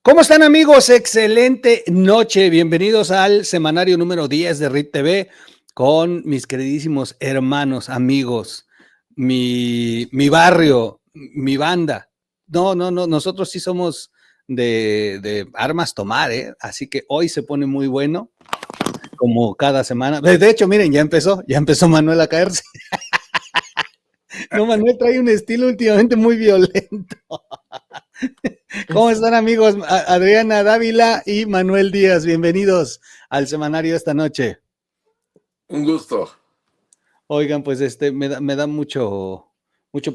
¿Cómo están, amigos? Excelente noche. Bienvenidos al semanario número 10 de RIT TV con mis queridísimos hermanos, amigos, mi barrio, mi banda. No, nosotros sí somos de armas tomar, ¿eh? Así que hoy se pone muy bueno, como cada semana. De hecho, miren, ya empezó Manuel a caerse. No, Manuel trae un estilo últimamente muy violento. ¿Cómo están, amigos? Adriana Dávila y Manuel Díaz, bienvenidos al semanario esta noche. Un gusto. Oigan, pues me da mucho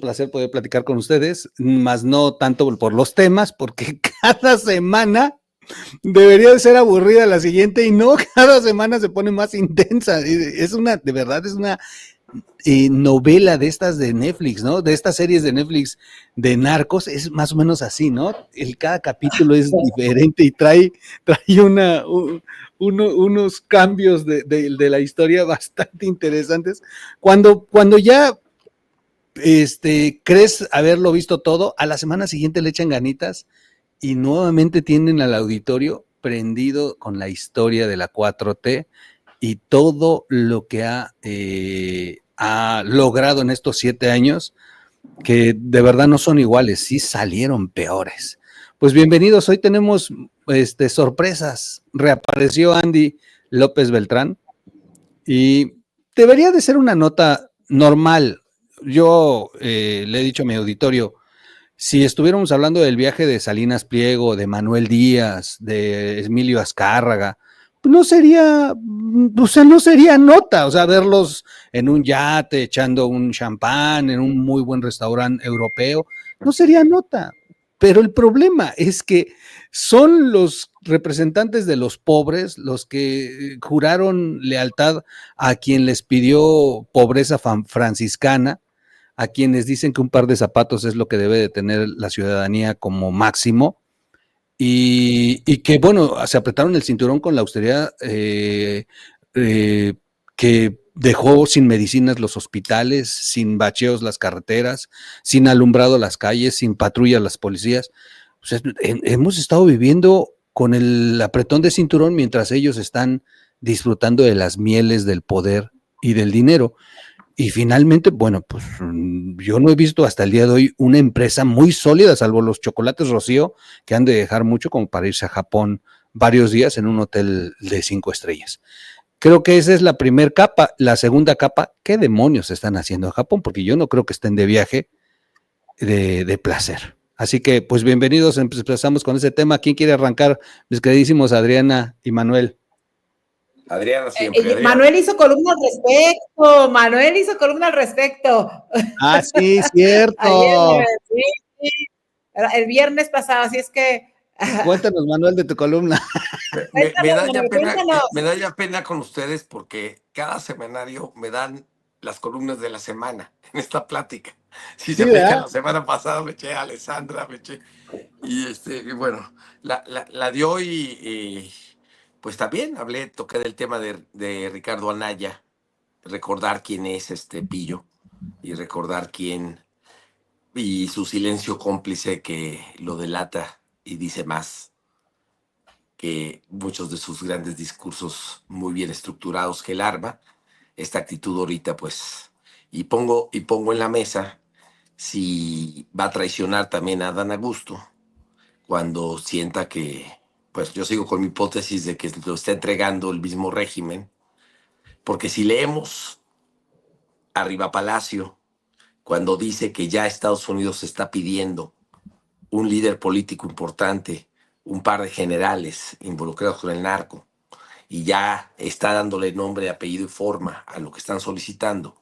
placer poder platicar con ustedes, más no tanto por los temas, porque cada semana debería de ser aburrida la siguiente y no, cada semana se pone más intensa. De verdad, es una novela de estas de Netflix, ¿no? De estas series de Netflix de narcos, es más o menos así, ¿no? Cada capítulo es diferente y trae unos cambios de la historia bastante interesantes. Cuando ya crees haberlo visto todo, a la semana siguiente le echan ganitas y nuevamente tienen al auditorio prendido con la historia de la 4T y todo lo que ha logrado en estos 7 años, que de verdad no son iguales, sí salieron peores. Pues bienvenidos, hoy tenemos sorpresas. Reapareció Andy López Beltrán y debería de ser una nota normal. Yo le he dicho a mi auditorio, si estuviéramos hablando del viaje de Salinas Pliego, de Manuel Díaz, de Emilio Azcárraga, no sería, o sea, no sería nota, o sea, verlos en un yate, echando un champán, en un muy buen restaurante europeo, no sería nota. Pero el problema es que son los representantes de los pobres los que juraron lealtad a quien les pidió pobreza franciscana, a quienes dicen que un par de zapatos es lo que debe de tener la ciudadanía como máximo, y que, bueno, se apretaron el cinturón con la austeridad que dejó sin medicinas los hospitales, sin bacheos las carreteras, sin alumbrado las calles, sin patrullas las policías. O sea, hemos estado viviendo con el apretón de cinturón mientras ellos están disfrutando de las mieles del poder y del dinero. Y finalmente, bueno, pues yo no he visto hasta el día de hoy una empresa muy sólida, salvo los chocolates Rocío, que han de dejar mucho como para irse a Japón varios días en un hotel de 5 estrellas. Creo que esa es la primera capa. La segunda capa, ¿qué demonios están haciendo en Japón? Porque yo no creo que estén de viaje de placer. Así que, pues bienvenidos, empezamos con ese tema. ¿Quién quiere arrancar? Mis queridísimos Adriana y Manuel. Adriana siempre. Adriana. Manuel hizo columna al respecto. Manuel hizo columna al respecto. Ah, sí, cierto. Ayer, sí. El viernes pasado, así es que. Cuéntanos, Manuel, de tu columna. Me da ya pena con ustedes porque cada semanario me dan las columnas de la semana en esta plática. Si se me echa la semana pasada, me eché a Alessandra, me eché. Y bueno, la dio y pues también toqué del tema de Ricardo Anaya, recordar quién es este pillo y recordar quién y su silencio cómplice que lo delata y dice más que muchos de sus grandes discursos muy bien estructurados que él arma. Esta actitud ahorita, pues, y pongo en la mesa si va a traicionar también a Adán Augusto cuando sienta que, pues yo sigo con mi hipótesis de que lo está entregando el mismo régimen, porque si leemos Arriba Palacio, cuando dice que ya Estados Unidos está pidiendo un líder político importante, un par de generales involucrados con el narco, y ya está dándole nombre, apellido y forma a lo que están solicitando.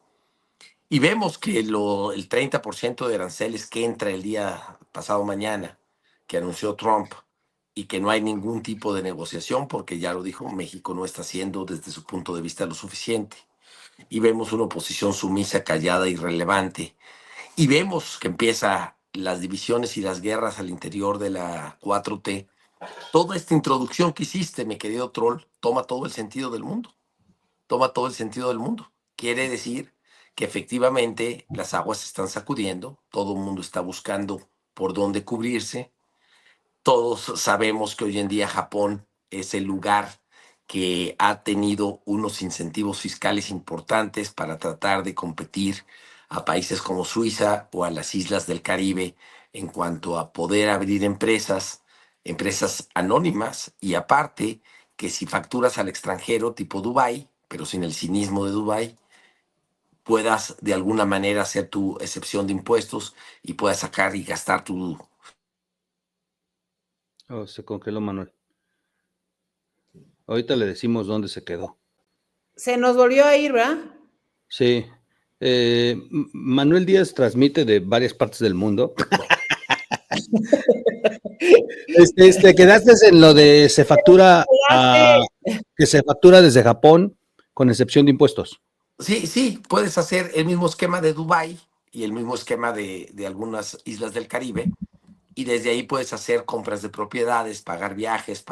Y vemos que el 30% de aranceles que entra el día pasado mañana, que anunció Trump, y que no hay ningún tipo de negociación, porque ya lo dijo, México no está haciendo desde su punto de vista lo suficiente. Y vemos una oposición sumisa, callada, irrelevante. Y vemos que empiezan las divisiones y las guerras al interior de la 4T. Toda esta introducción que hiciste, mi querido troll, toma todo el sentido del mundo. Toma todo el sentido del mundo. Quiere decir que efectivamente las aguas se están sacudiendo, todo el mundo está buscando por dónde cubrirse, todos sabemos que hoy en día Japón es el lugar que ha tenido unos incentivos fiscales importantes para tratar de competir a países como Suiza o a las islas del Caribe en cuanto a poder abrir empresas anónimas, y aparte que si facturas al extranjero tipo Dubái, pero sin el cinismo de Dubái, puedas de alguna manera hacer tu excepción de impuestos y puedas sacar y gastar tu... Oh, se congeló Manuel. Ahorita le decimos dónde se quedó. Se nos volvió a ir, ¿verdad? Sí. Manuel Díaz transmite de varias partes del mundo. Quedaste en lo de que se factura desde Japón, con excepción de impuestos. Sí, puedes hacer el mismo esquema de Dubái y el mismo esquema de algunas islas del Caribe, y desde ahí puedes hacer compras de propiedades, pagar viajes,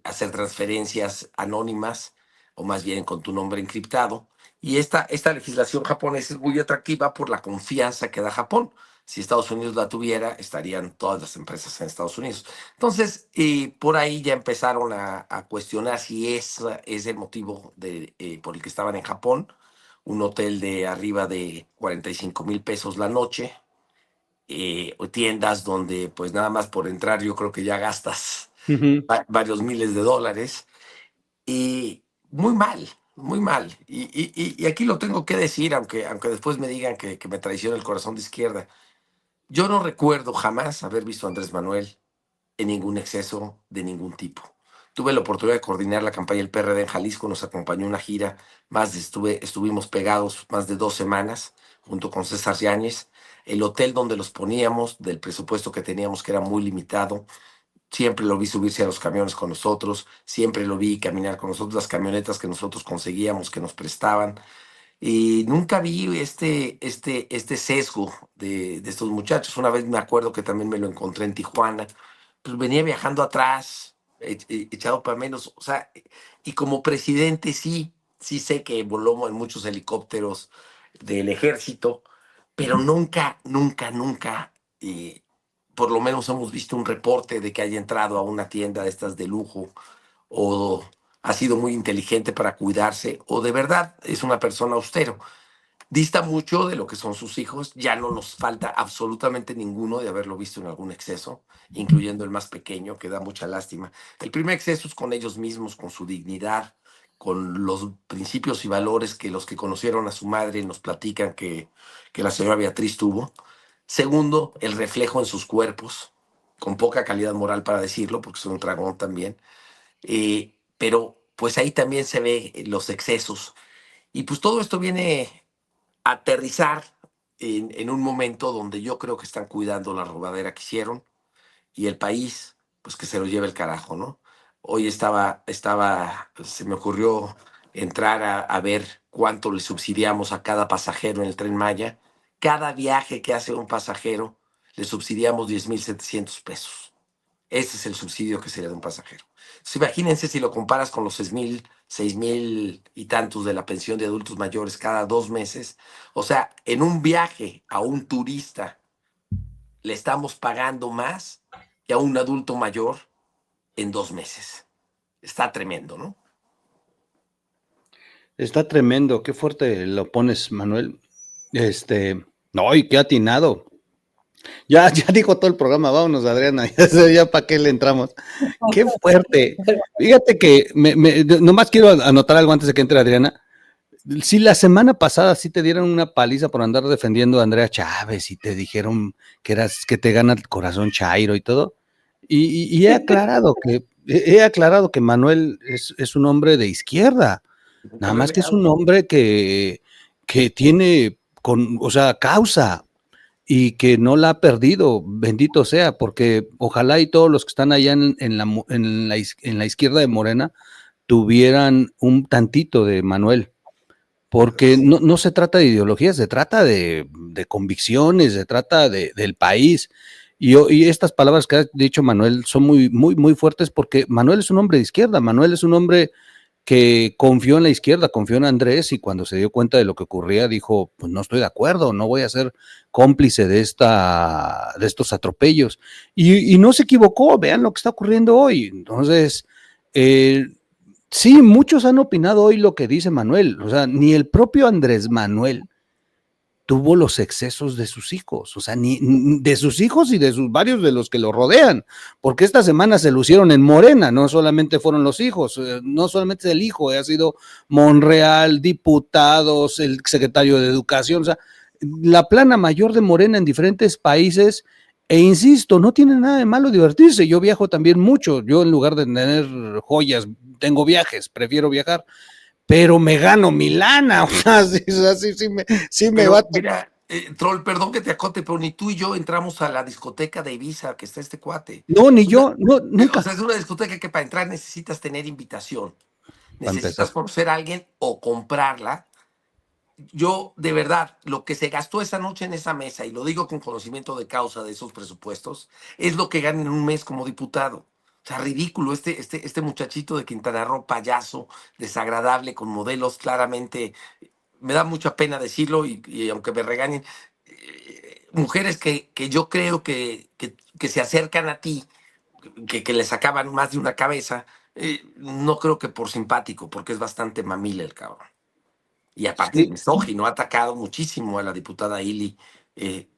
hacer transferencias anónimas, o más bien con tu nombre encriptado. Y esta legislación japonesa es muy atractiva por la confianza que da Japón. Si Estados Unidos la tuviera, estarían todas las empresas en Estados Unidos. Entonces, por ahí ya empezaron a cuestionar si es el motivo por el que estaban en Japón. Un hotel de arriba de 45,000 pesos la noche, o tiendas donde pues nada más por entrar yo creo que ya gastas varios miles de dólares, y muy mal, muy mal. Y aquí lo tengo que decir, aunque después me digan que me traiciona el corazón de izquierda. Yo no recuerdo jamás haber visto a Andrés Manuel en ningún exceso de ningún tipo. Tuve la oportunidad de coordinar la campaña del PRD en Jalisco, nos acompañó una gira, estuvimos pegados más de 2 semanas, junto con César Yáñez. El hotel donde los poníamos, del presupuesto que teníamos, que era muy limitado, siempre lo vi subirse a los camiones con nosotros, siempre lo vi caminar con nosotros, las camionetas que nosotros conseguíamos, que nos prestaban. Y nunca vi este sesgo de estos muchachos. Una vez me acuerdo que también me lo encontré en Tijuana, pues venía viajando atrás, echado para menos, o sea, y como presidente sí sé que voló en muchos helicópteros del ejército, pero nunca, por lo menos hemos visto un reporte de que haya entrado a una tienda de estas de lujo, o ha sido muy inteligente para cuidarse, o de verdad es una persona austero. Dista mucho de lo que son sus hijos, ya no nos falta absolutamente ninguno de haberlo visto en algún exceso, incluyendo el más pequeño, que da mucha lástima. El primer exceso es con ellos mismos, con su dignidad, con los principios y valores que los que conocieron a su madre nos platican que la señora Beatriz tuvo. Segundo, el reflejo en sus cuerpos, con poca calidad moral para decirlo, porque son un dragón también. Pero pues ahí también se ve los excesos. Y pues todo esto viene aterrizar en un momento donde yo creo que están cuidando la robadera que hicieron, y el país, pues que se lo lleve el carajo, ¿no? Hoy se me ocurrió entrar a ver cuánto le subsidiamos a cada pasajero en el Tren Maya. Cada viaje que hace un pasajero le subsidiamos 10,700 pesos. Ese es el subsidio que se le da a un pasajero. Entonces, imagínense si lo comparas con los 6,000 y tantos de la pensión de adultos mayores cada 2 meses. O sea, en un viaje a un turista le estamos pagando más que a un adulto mayor en 2 meses. Está tremendo, ¿no? Está tremendo, qué fuerte lo pones, Manuel. No, y qué atinado. Ya dijo todo el programa, vámonos, Adriana, ya para qué le entramos. Qué fuerte. Fíjate que nomás quiero anotar algo antes de que entre Adriana. Si la semana pasada sí te dieron una paliza por andar defendiendo a Andrea Chávez y te dijeron que te gana el corazón Chairo y todo, y he aclarado que Manuel es un hombre de izquierda, nada más que es un hombre que tiene o sea, causa, y que no la ha perdido, bendito sea, porque ojalá y todos los que están allá en la izquierda de Morena tuvieran un tantito de Manuel, porque no se trata de ideologías, se trata de convicciones, se trata del país. Y estas palabras que ha dicho Manuel son muy, muy, muy fuertes, porque Manuel es un hombre de izquierda, Manuel es un hombre que confió en la izquierda, confió en Andrés, y cuando se dio cuenta de lo que ocurría dijo, pues no estoy de acuerdo, no voy a ser cómplice de estos atropellos. Y no se equivocó, vean lo que está ocurriendo hoy. Entonces, sí, muchos han opinado hoy lo que dice Manuel, o sea, ni el propio Andrés Manuel tuvo los excesos de sus hijos, o sea, ni de sus hijos y de sus varios de los que lo rodean, porque esta semana se lucieron en Morena, no solamente fueron los hijos, no solamente el hijo, ha sido Monreal, diputados, el secretario de Educación, o sea, la plana mayor de Morena en diferentes países, e insisto, no tiene nada de malo divertirse, yo viajo también mucho, yo en lugar de tener joyas, tengo viajes, prefiero viajar, pero me gano mi lana, o sea, sí me va. Mira, Troll, perdón que te acote, pero ni tú y yo entramos a la discoteca de Ibiza que está este cuate. No, ni yo, no, O nunca. sea, es una discoteca que para entrar necesitas tener invitación. Para Necesitas empezar. conocer a alguien o comprarla. Yo, de verdad, lo que se gastó esa noche en esa mesa, y lo digo con conocimiento de causa de esos presupuestos, es lo que gana en un mes como diputado. O sea, ridículo, este muchachito de Quintana Roo, payaso, desagradable, con modelos claramente, me da mucha pena decirlo, y aunque me regañen, mujeres que yo creo que se acercan a ti, que le sacaban más de una cabeza, no creo que por simpático, porque es bastante mamila el cabrón. Y aparte, Sí, misógino, ha atacado muchísimo a la diputada Ili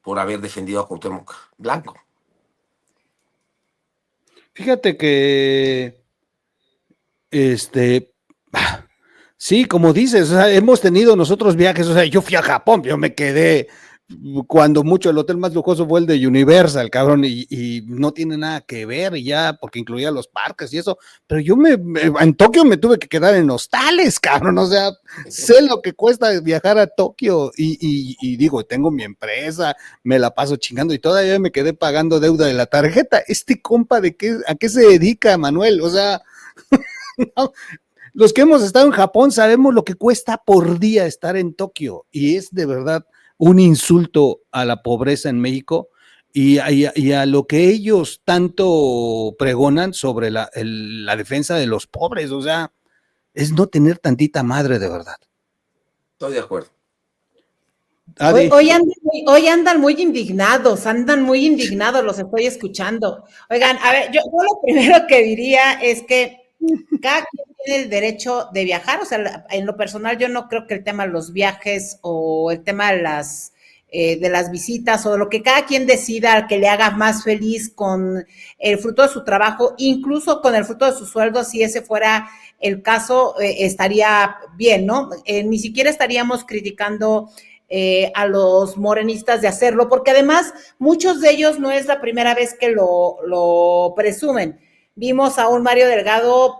por haber defendido a Cuauhtémoc Blanco. fíjate que, sí, como dices, o sea, hemos tenido nosotros viajes, o sea, yo fui a Japón, yo me quedé, cuando mucho, el hotel más lujoso fue el de Universal, cabrón, y no tiene nada que ver, y ya, porque incluía los parques y eso, pero yo en Tokio me tuve que quedar en hostales, cabrón, o sea, sé lo que cuesta viajar a Tokio, y digo, tengo mi empresa, me la paso chingando, y todavía me quedé pagando deuda de la tarjeta. Este compa, ¿a qué se dedica, Manuel? O sea, no, los que hemos estado en Japón sabemos lo que cuesta por día estar en Tokio, y es de verdad un insulto a la pobreza en México y a lo que ellos tanto pregonan sobre la defensa de los pobres. O sea, es no tener tantita madre, de verdad. Estoy de acuerdo. Adi. Hoy andan muy indignados, los estoy escuchando. Oigan, a ver, yo lo primero que diría es que cada quien tiene el derecho de viajar, o sea, en lo personal yo no creo que el tema de los viajes o el tema de las visitas o lo que cada quien decida que le haga más feliz con el fruto de su trabajo, incluso con el fruto de su sueldo, si ese fuera el caso, estaría bien, ¿no? Ni siquiera estaríamos criticando a los morenistas de hacerlo, porque además muchos de ellos no es la primera vez que lo presumen. Vimos a un Mario Delgado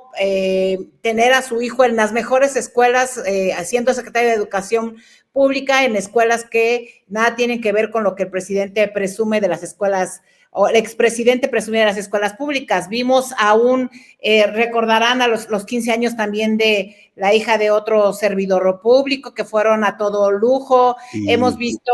tener a su hijo en las mejores escuelas, siendo secretario de Educación Pública, en escuelas que nada tienen que ver con lo que el presidente presume de las escuelas, o el expresidente presume de las escuelas públicas. Vimos a recordarán a los 15 años también de la hija de otro servidor público, que fueron a todo lujo. Hemos visto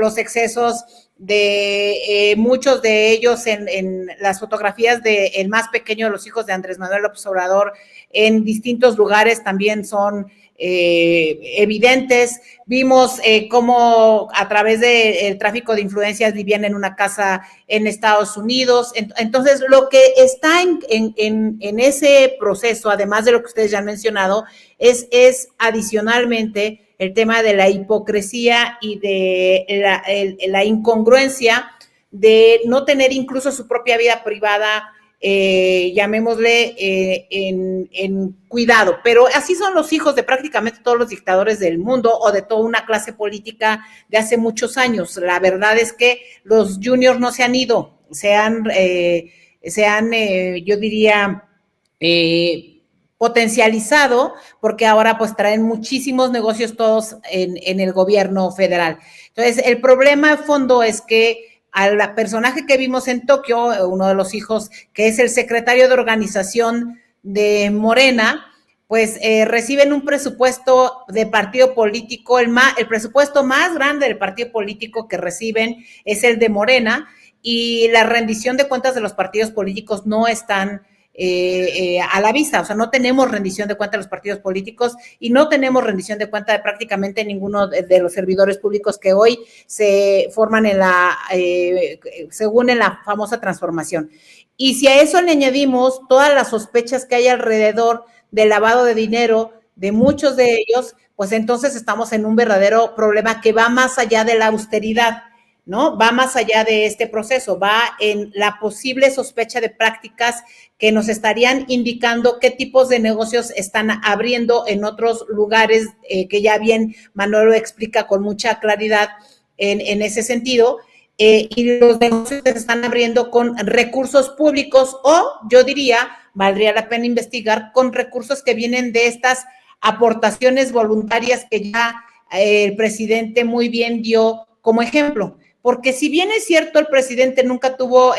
los excesos de muchos de ellos en las fotografías del más pequeño de los hijos de Andrés Manuel López Obrador en distintos lugares también son evidentes. Vimos cómo a través del tráfico de influencias vivían en una casa en Estados Unidos. Entonces, lo que está en ese proceso, además de lo que ustedes ya han mencionado, es adicionalmente el tema de la hipocresía y de la incongruencia de no tener incluso su propia vida privada, llamémosle, en cuidado. Pero así son los hijos de prácticamente todos los dictadores del mundo o de toda una clase política de hace muchos años. La verdad es que los juniors no se han ido, se han yo diría, potencializado, porque ahora pues traen muchísimos negocios todos en el gobierno federal. Entonces, el problema de fondo es que al personaje que vimos en Tokio, uno de los hijos, que es el secretario de organización de Morena, pues reciben un presupuesto de partido político, el presupuesto más grande del partido político que reciben es el de Morena, y la rendición de cuentas de los partidos políticos no están a la vista. O sea, no tenemos rendición de cuenta de los partidos políticos y no tenemos rendición de cuenta de prácticamente ninguno de los servidores públicos que hoy se forman según en la famosa transformación. Y si a eso le añadimos todas las sospechas que hay alrededor del lavado de dinero de muchos de ellos, pues entonces estamos en un verdadero problema que va más allá de la austeridad, ¿no? Va más allá de este proceso, va en la posible sospecha de prácticas que nos estarían indicando qué tipos de negocios están abriendo en otros lugares, que ya bien Manuel lo explica con mucha claridad en ese sentido, y los negocios que se están abriendo con recursos públicos o, yo diría, valdría la pena investigar con recursos que vienen de estas aportaciones voluntarias que ya el presidente muy bien dio como ejemplo. Porque si bien es cierto, el expresidente nunca tuvo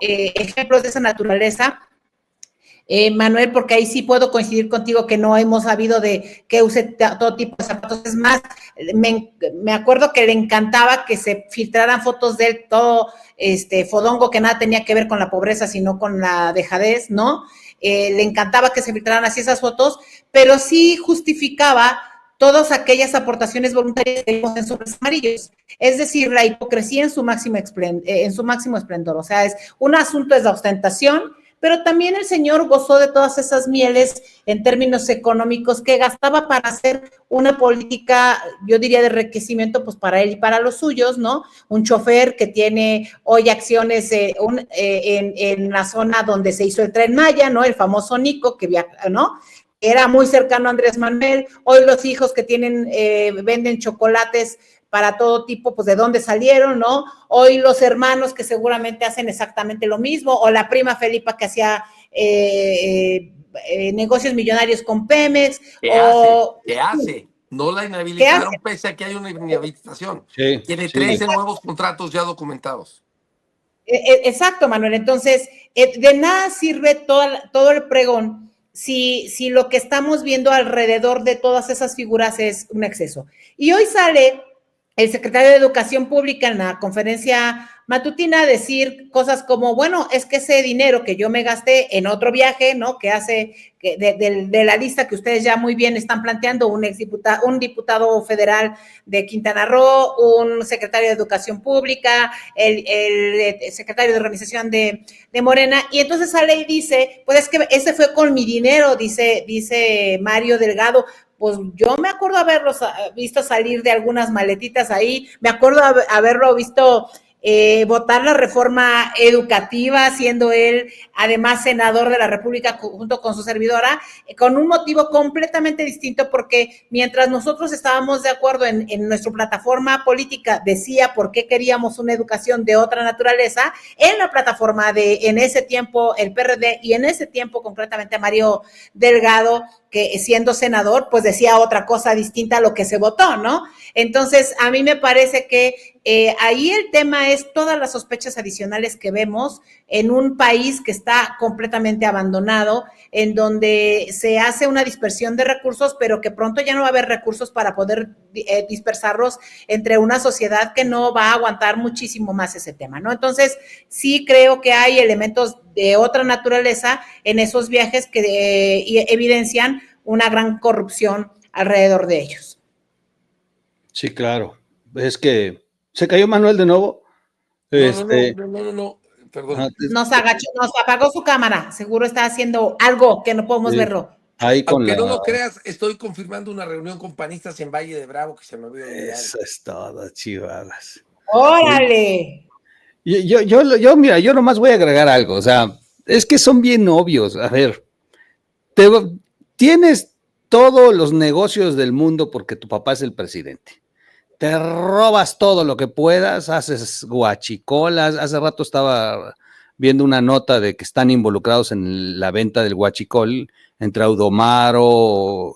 ejemplos de esa naturaleza, Manuel, porque ahí sí puedo coincidir contigo que no hemos sabido de que use todo tipo de zapatos. Es más, me acuerdo que le encantaba que se filtraran fotos de él todo fodongo, que nada tenía que ver con la pobreza, sino con la dejadez, ¿no? Le encantaba que se filtraran así esas fotos, pero sí justificaba todas aquellas aportaciones voluntarias que vimos en Sobres Amarillos. Es decir, la hipocresía en su máximo esplendor. O sea, es un asunto de la ostentación, pero también el señor gozó de todas esas mieles en términos económicos que gastaba para hacer una política, yo diría, de enriquecimiento, pues para él y para los suyos, ¿no? Un chofer que tiene hoy acciones en la zona donde se hizo el Tren Maya, ¿no? El famoso Nico, que viaja, ¿no? Era muy cercano a Andrés Manuel. Hoy los hijos que tienen, venden chocolates para todo tipo, pues de dónde salieron, ¿no? Hoy los hermanos que seguramente hacen exactamente lo mismo, o la prima Felipa que hacía negocios millonarios con Pemex. ¿Qué hace? No la inhabilitaron pese a que hay una inhabilitación. Sí, tiene 13 nuevos contratos ya documentados. Exacto, Manuel. Entonces, de nada sirve todo el pregón si lo que estamos viendo alrededor de todas esas figuras es un exceso. Y hoy sale el secretario de Educación Pública en la conferencia matutina a decir cosas como, bueno, es que ese dinero que yo me gasté en otro viaje, ¿no? Que hace de la lista que ustedes ya muy bien están planteando, un diputado federal de Quintana Roo, un secretario de Educación Pública, el secretario de Organización de Morena, y entonces sale y dice, pues es que ese fue con mi dinero, dice Mario Delgado. Pues yo me acuerdo haberlos visto salir de algunas maletitas ahí, me acuerdo haberlo visto votar la reforma educativa, siendo él además senador de la República junto con su servidora, con un motivo completamente distinto, porque mientras nosotros estábamos de acuerdo en nuestra plataforma política, decía por qué queríamos una educación de otra naturaleza, en la plataforma en ese tiempo el PRD y en ese tiempo concretamente Mario Delgado, que siendo senador, pues decía otra cosa distinta a lo que se votó, ¿no? Entonces, a mí me parece que ahí el tema es todas las sospechas adicionales que vemos en un país que está completamente abandonado, en donde se hace una dispersión de recursos, pero que pronto ya no va a haber recursos para poder dispersarlos entre una sociedad que no va a aguantar muchísimo más ese tema, ¿no? Entonces, sí creo que hay elementos de otra naturaleza en esos viajes que evidencian una gran corrupción alrededor de ellos. Sí, claro. Es que se cayó Manuel de nuevo. No. Perdón. Nos apagó su cámara. Seguro está haciendo algo que no podemos verlo. Aunque no lo creas, estoy confirmando una reunión con panistas en Valle de Bravo que se me olvidó. Eso es todo, chivadas. ¡Órale! Mira, yo nomás voy a agregar algo. O sea, es que son bien obvios. A ver, tienes todos los negocios del mundo porque tu papá es el presidente. Te robas todo lo que puedas, haces guachicolas. Hace rato estaba viendo una nota de que están involucrados en la venta del guachicol entre Audomaro,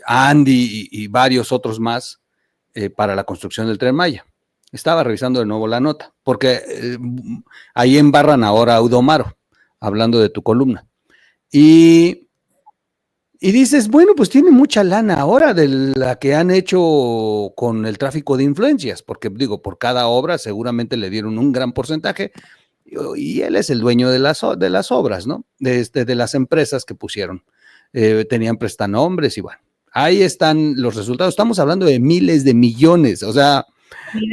Andy y varios otros más para la construcción del Tren Maya. Estaba revisando de nuevo la nota, porque ahí embarran ahora a Audomaro, hablando de tu columna. Y dices, bueno, pues tiene mucha lana ahora de la que han hecho con el tráfico de influencias, porque digo, por cada obra seguramente le dieron un gran porcentaje, y él es el dueño de las obras, ¿no? De las empresas que pusieron. Tenían prestanombres y bueno, ahí están los resultados. Estamos hablando de miles de millones, o sea,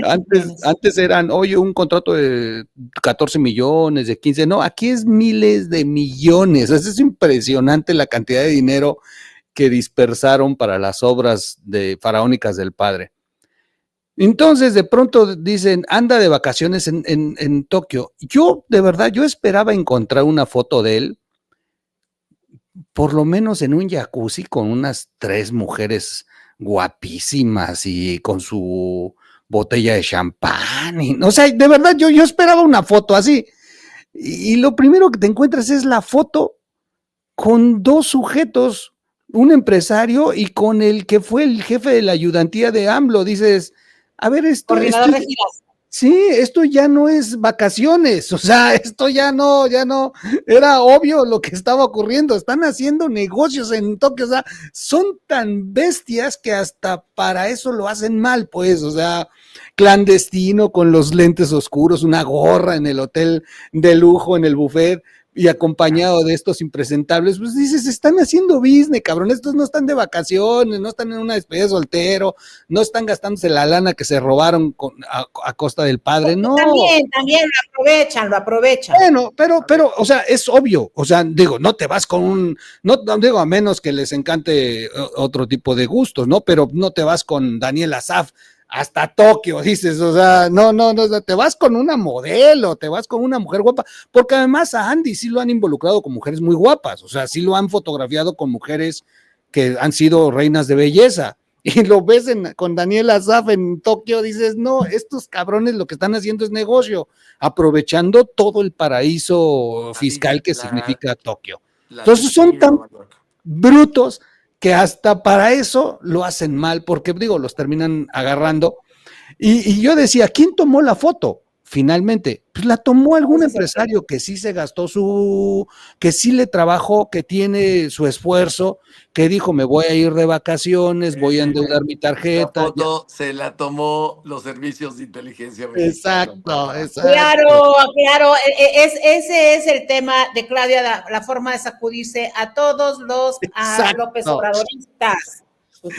antes eran, oye, un contrato de 14 millones, de 15, no, aquí es miles de millones. Es impresionante la cantidad de dinero que dispersaron para las obras faraónicas del padre. Entonces, de pronto dicen, anda de vacaciones en Tokio. Yo, de verdad, yo esperaba encontrar una foto de él, por lo menos en un jacuzzi con unas 3 mujeres guapísimas y con su botella de champán. O sea, de verdad, yo esperaba una foto así. Y lo primero que te encuentras es la foto con 2 sujetos, un empresario y con el que fue el jefe de la ayudantía de AMLO. Dices, a ver, Coordinador de giras. Sí, esto ya no es vacaciones, o sea, esto ya no, era obvio lo que estaba ocurriendo, están haciendo negocios en Tokio, o sea, son tan bestias que hasta para eso lo hacen mal, pues, o sea, clandestino, con los lentes oscuros, una gorra en el hotel de lujo, en el buffet, y acompañado de estos impresentables, pues dices, están haciendo business, cabrón, estos no están de vacaciones, no están en una despedida de soltero, no están gastándose la lana que se robaron a costa del padre, no. También lo aprovechan. Bueno, pero, o sea, es obvio, o sea, digo, no te vas con no digo, a menos que les encante otro tipo de gustos, ¿no? Pero no te vas con Daniel Asaf hasta Tokio, dices, o sea, no, te vas con una modelo, te vas con una mujer guapa, porque además a Andy sí lo han involucrado con mujeres muy guapas, o sea, sí lo han fotografiado con mujeres que han sido reinas de belleza, y lo ves con Daniel Asaf en Tokio, dices, no, estos cabrones lo que están haciendo es negocio, aprovechando todo el paraíso fiscal que significa Tokio. Entonces son tan brutos que hasta para eso lo hacen mal, porque digo, los terminan agarrando. Y yo decía, ¿quién tomó la foto? Finalmente, pues la tomó algún empresario que sí se gastó que sí le trabajó, que tiene su esfuerzo, que dijo, me voy a ir de vacaciones, voy a endeudar mi tarjeta. La foto se la tomó los servicios de inteligencia mexicana. Exacto. Claro. Ese es el tema de Claudia, la forma de sacudirse a todos los López Obradoristas.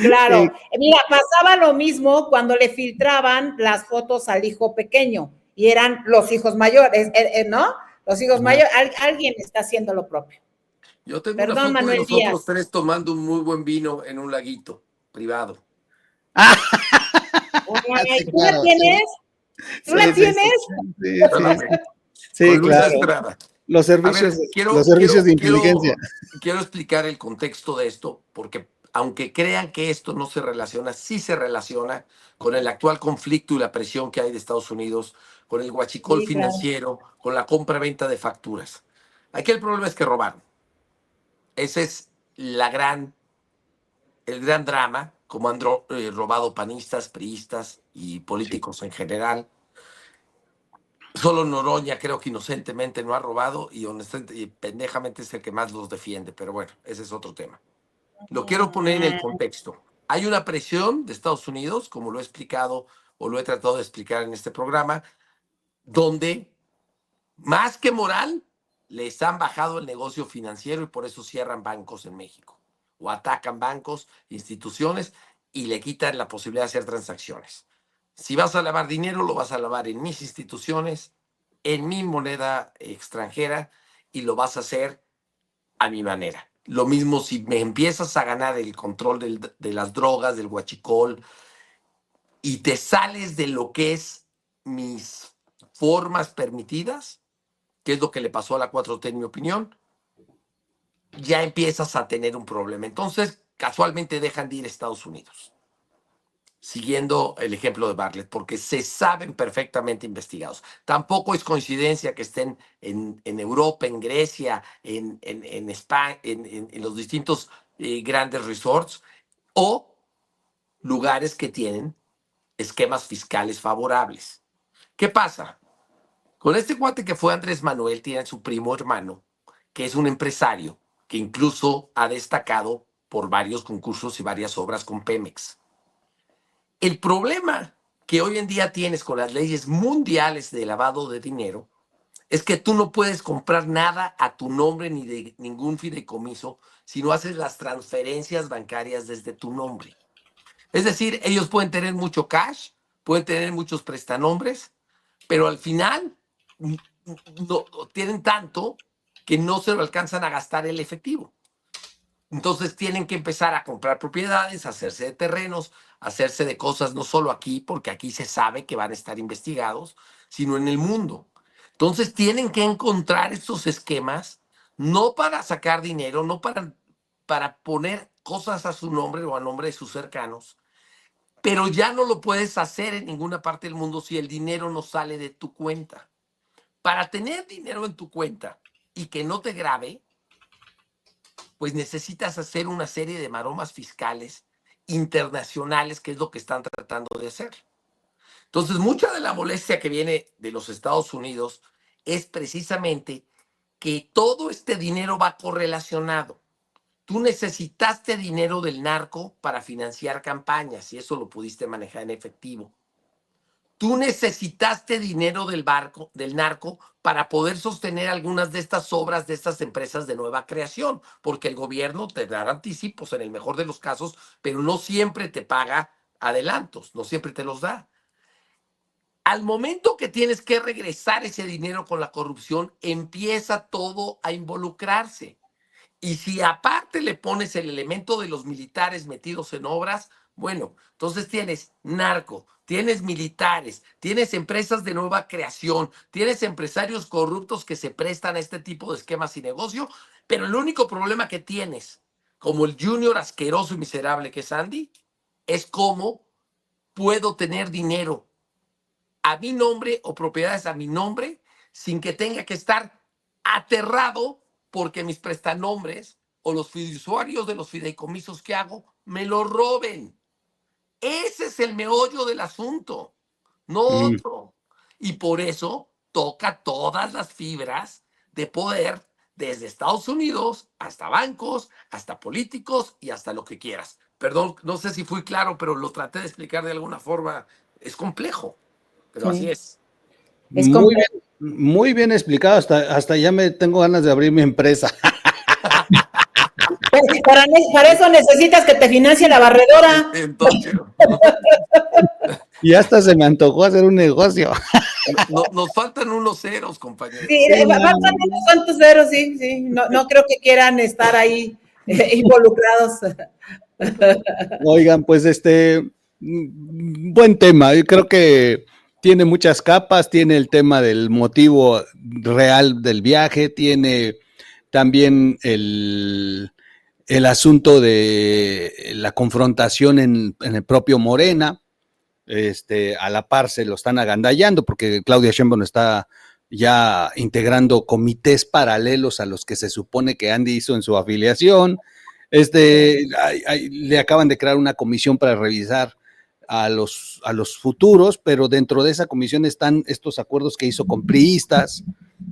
Claro, mira, pasaba lo mismo cuando le filtraban las fotos al hijo pequeño y eran los hijos mayores, ¿no? Los hijos mayores, alguien está haciendo lo propio. Yo tengo una foto de nosotros 3 tomando un muy buen vino en un laguito privado. ¿Tú la tienes? ¿Tú la tienes? Sí, claro. Los servicios de inteligencia. Quiero explicar el contexto de esto, porque aunque crean que esto no se relaciona, sí se relaciona con el actual conflicto y la presión que hay de Estados Unidos, con el huachicol financiero, con la compra-venta de facturas. Aquí el problema es que robaron. Ese es el gran drama, como han robado panistas, priistas y políticos en general. Solo Noroña creo que inocentemente no ha robado y honestamente y pendejamente es el que más los defiende, pero bueno, ese es otro tema. Lo quiero poner en el contexto. Hay una presión de Estados Unidos, como lo he explicado o lo he tratado de explicar en este programa, donde más que moral, les han bajado el negocio financiero y por eso cierran bancos en México o atacan bancos, instituciones y le quitan la posibilidad de hacer transacciones. Si vas a lavar dinero, lo vas a lavar en mis instituciones, en mi moneda extranjera y lo vas a hacer a mi manera. Lo mismo si me empiezas a ganar el control de las drogas, del huachicol, y te sales de lo que es mis formas permitidas, que es lo que le pasó a la 4T en mi opinión, ya empiezas a tener un problema. Entonces, casualmente dejan de ir a Estados Unidos, siguiendo el ejemplo de Bartlett, porque se saben perfectamente investigados. Tampoco es coincidencia que estén en Europa, en Grecia, en España, en los distintos grandes resorts o lugares que tienen esquemas fiscales favorables. ¿Qué pasa? Con este cuate que fue Andrés Manuel, tiene su primo hermano, que es un empresario, que incluso ha destacado por varios concursos y varias obras con Pemex. El problema que hoy en día tienes con las leyes mundiales de lavado de dinero es que tú no puedes comprar nada a tu nombre ni de ningún fideicomiso si no haces las transferencias bancarias desde tu nombre. Es decir, ellos pueden tener mucho cash, pueden tener muchos prestanombres, pero al final no tienen tanto que no se lo alcanzan a gastar el efectivo. Entonces tienen que empezar a comprar propiedades, hacerse de terrenos, hacerse de cosas no solo aquí, porque aquí se sabe que van a estar investigados, sino en el mundo. Entonces tienen que encontrar estos esquemas, no para sacar dinero, no para poner cosas a su nombre o a nombre de sus cercanos, pero ya no lo puedes hacer en ninguna parte del mundo si el dinero no sale de tu cuenta. Para tener dinero en tu cuenta y que no te grabe, pues necesitas hacer una serie de maromas fiscales internacionales, que es lo que están tratando de hacer. Entonces, mucha de la molestia que viene de los Estados Unidos es precisamente que todo este dinero va correlacionado. Tú necesitaste dinero del narco para financiar campañas y eso lo pudiste manejar en efectivo. Tú necesitaste dinero del narco para poder sostener algunas de estas obras de estas empresas de nueva creación, porque el gobierno te dará anticipos en el mejor de los casos, pero no siempre te paga adelantos, no siempre te los da. Al momento que tienes que regresar ese dinero con la corrupción, empieza todo a involucrarse. Y si aparte le pones el elemento de los militares metidos en obras, bueno, entonces tienes narco, tienes militares, tienes empresas de nueva creación, tienes empresarios corruptos que se prestan a este tipo de esquemas y negocio, pero el único problema que tienes, como el junior asqueroso y miserable que es Andy, es cómo puedo tener dinero a mi nombre o propiedades a mi nombre sin que tenga que estar aterrado porque mis prestanombres o los fiduciarios de los fideicomisos que hago me lo roben. Ese es el meollo del asunto, no otro. Y por eso toca todas las fibras de poder, desde Estados Unidos hasta bancos, hasta políticos y hasta lo que quieras. Perdón, no sé si fui claro, pero lo traté de explicar de alguna forma. Es complejo, pero así es. Es Muy bien explicado, hasta ya me tengo ganas de abrir mi empresa. Para eso necesitas que te financie la barredora. Entonces, Y hasta se me antojó hacer un negocio. nos faltan unos ceros, compañeros. Sí, faltan unos cuantos ceros, sí, sí. No creo que quieran estar ahí involucrados. Oigan, pues buen tema. Yo creo que tiene muchas capas, tiene el tema del motivo real del viaje, tiene también el asunto de la confrontación en el propio Morena. A la par se lo están agandallando porque Claudia Sheinbaum está ya integrando comités paralelos a los que se supone que Andy hizo en su afiliación. Le acaban de crear una comisión para revisar a los futuros, pero dentro de esa comisión están estos acuerdos que hizo con priistas.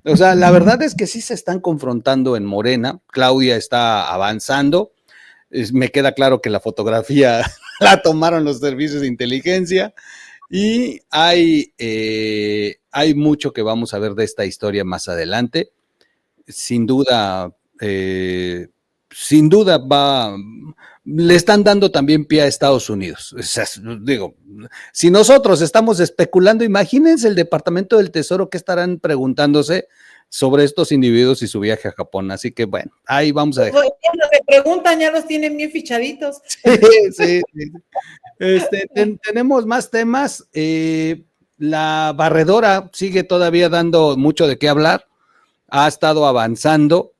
O sea, la verdad es que sí se están confrontando en Morena. Claudia está avanzando. Me queda claro que la fotografía la tomaron los servicios de inteligencia y hay mucho que vamos a ver de esta historia más adelante. Sin duda le están dando también pie a Estados Unidos. O sea, digo, si nosotros estamos especulando, imagínense el Departamento del Tesoro que estarán preguntándose sobre estos individuos y su viaje a Japón. Así que bueno, ahí vamos a dejar. Los que preguntan ya los tienen bien fichaditos. Sí. Tenemos más temas. La barredora sigue todavía dando mucho de qué hablar. Ha estado avanzando.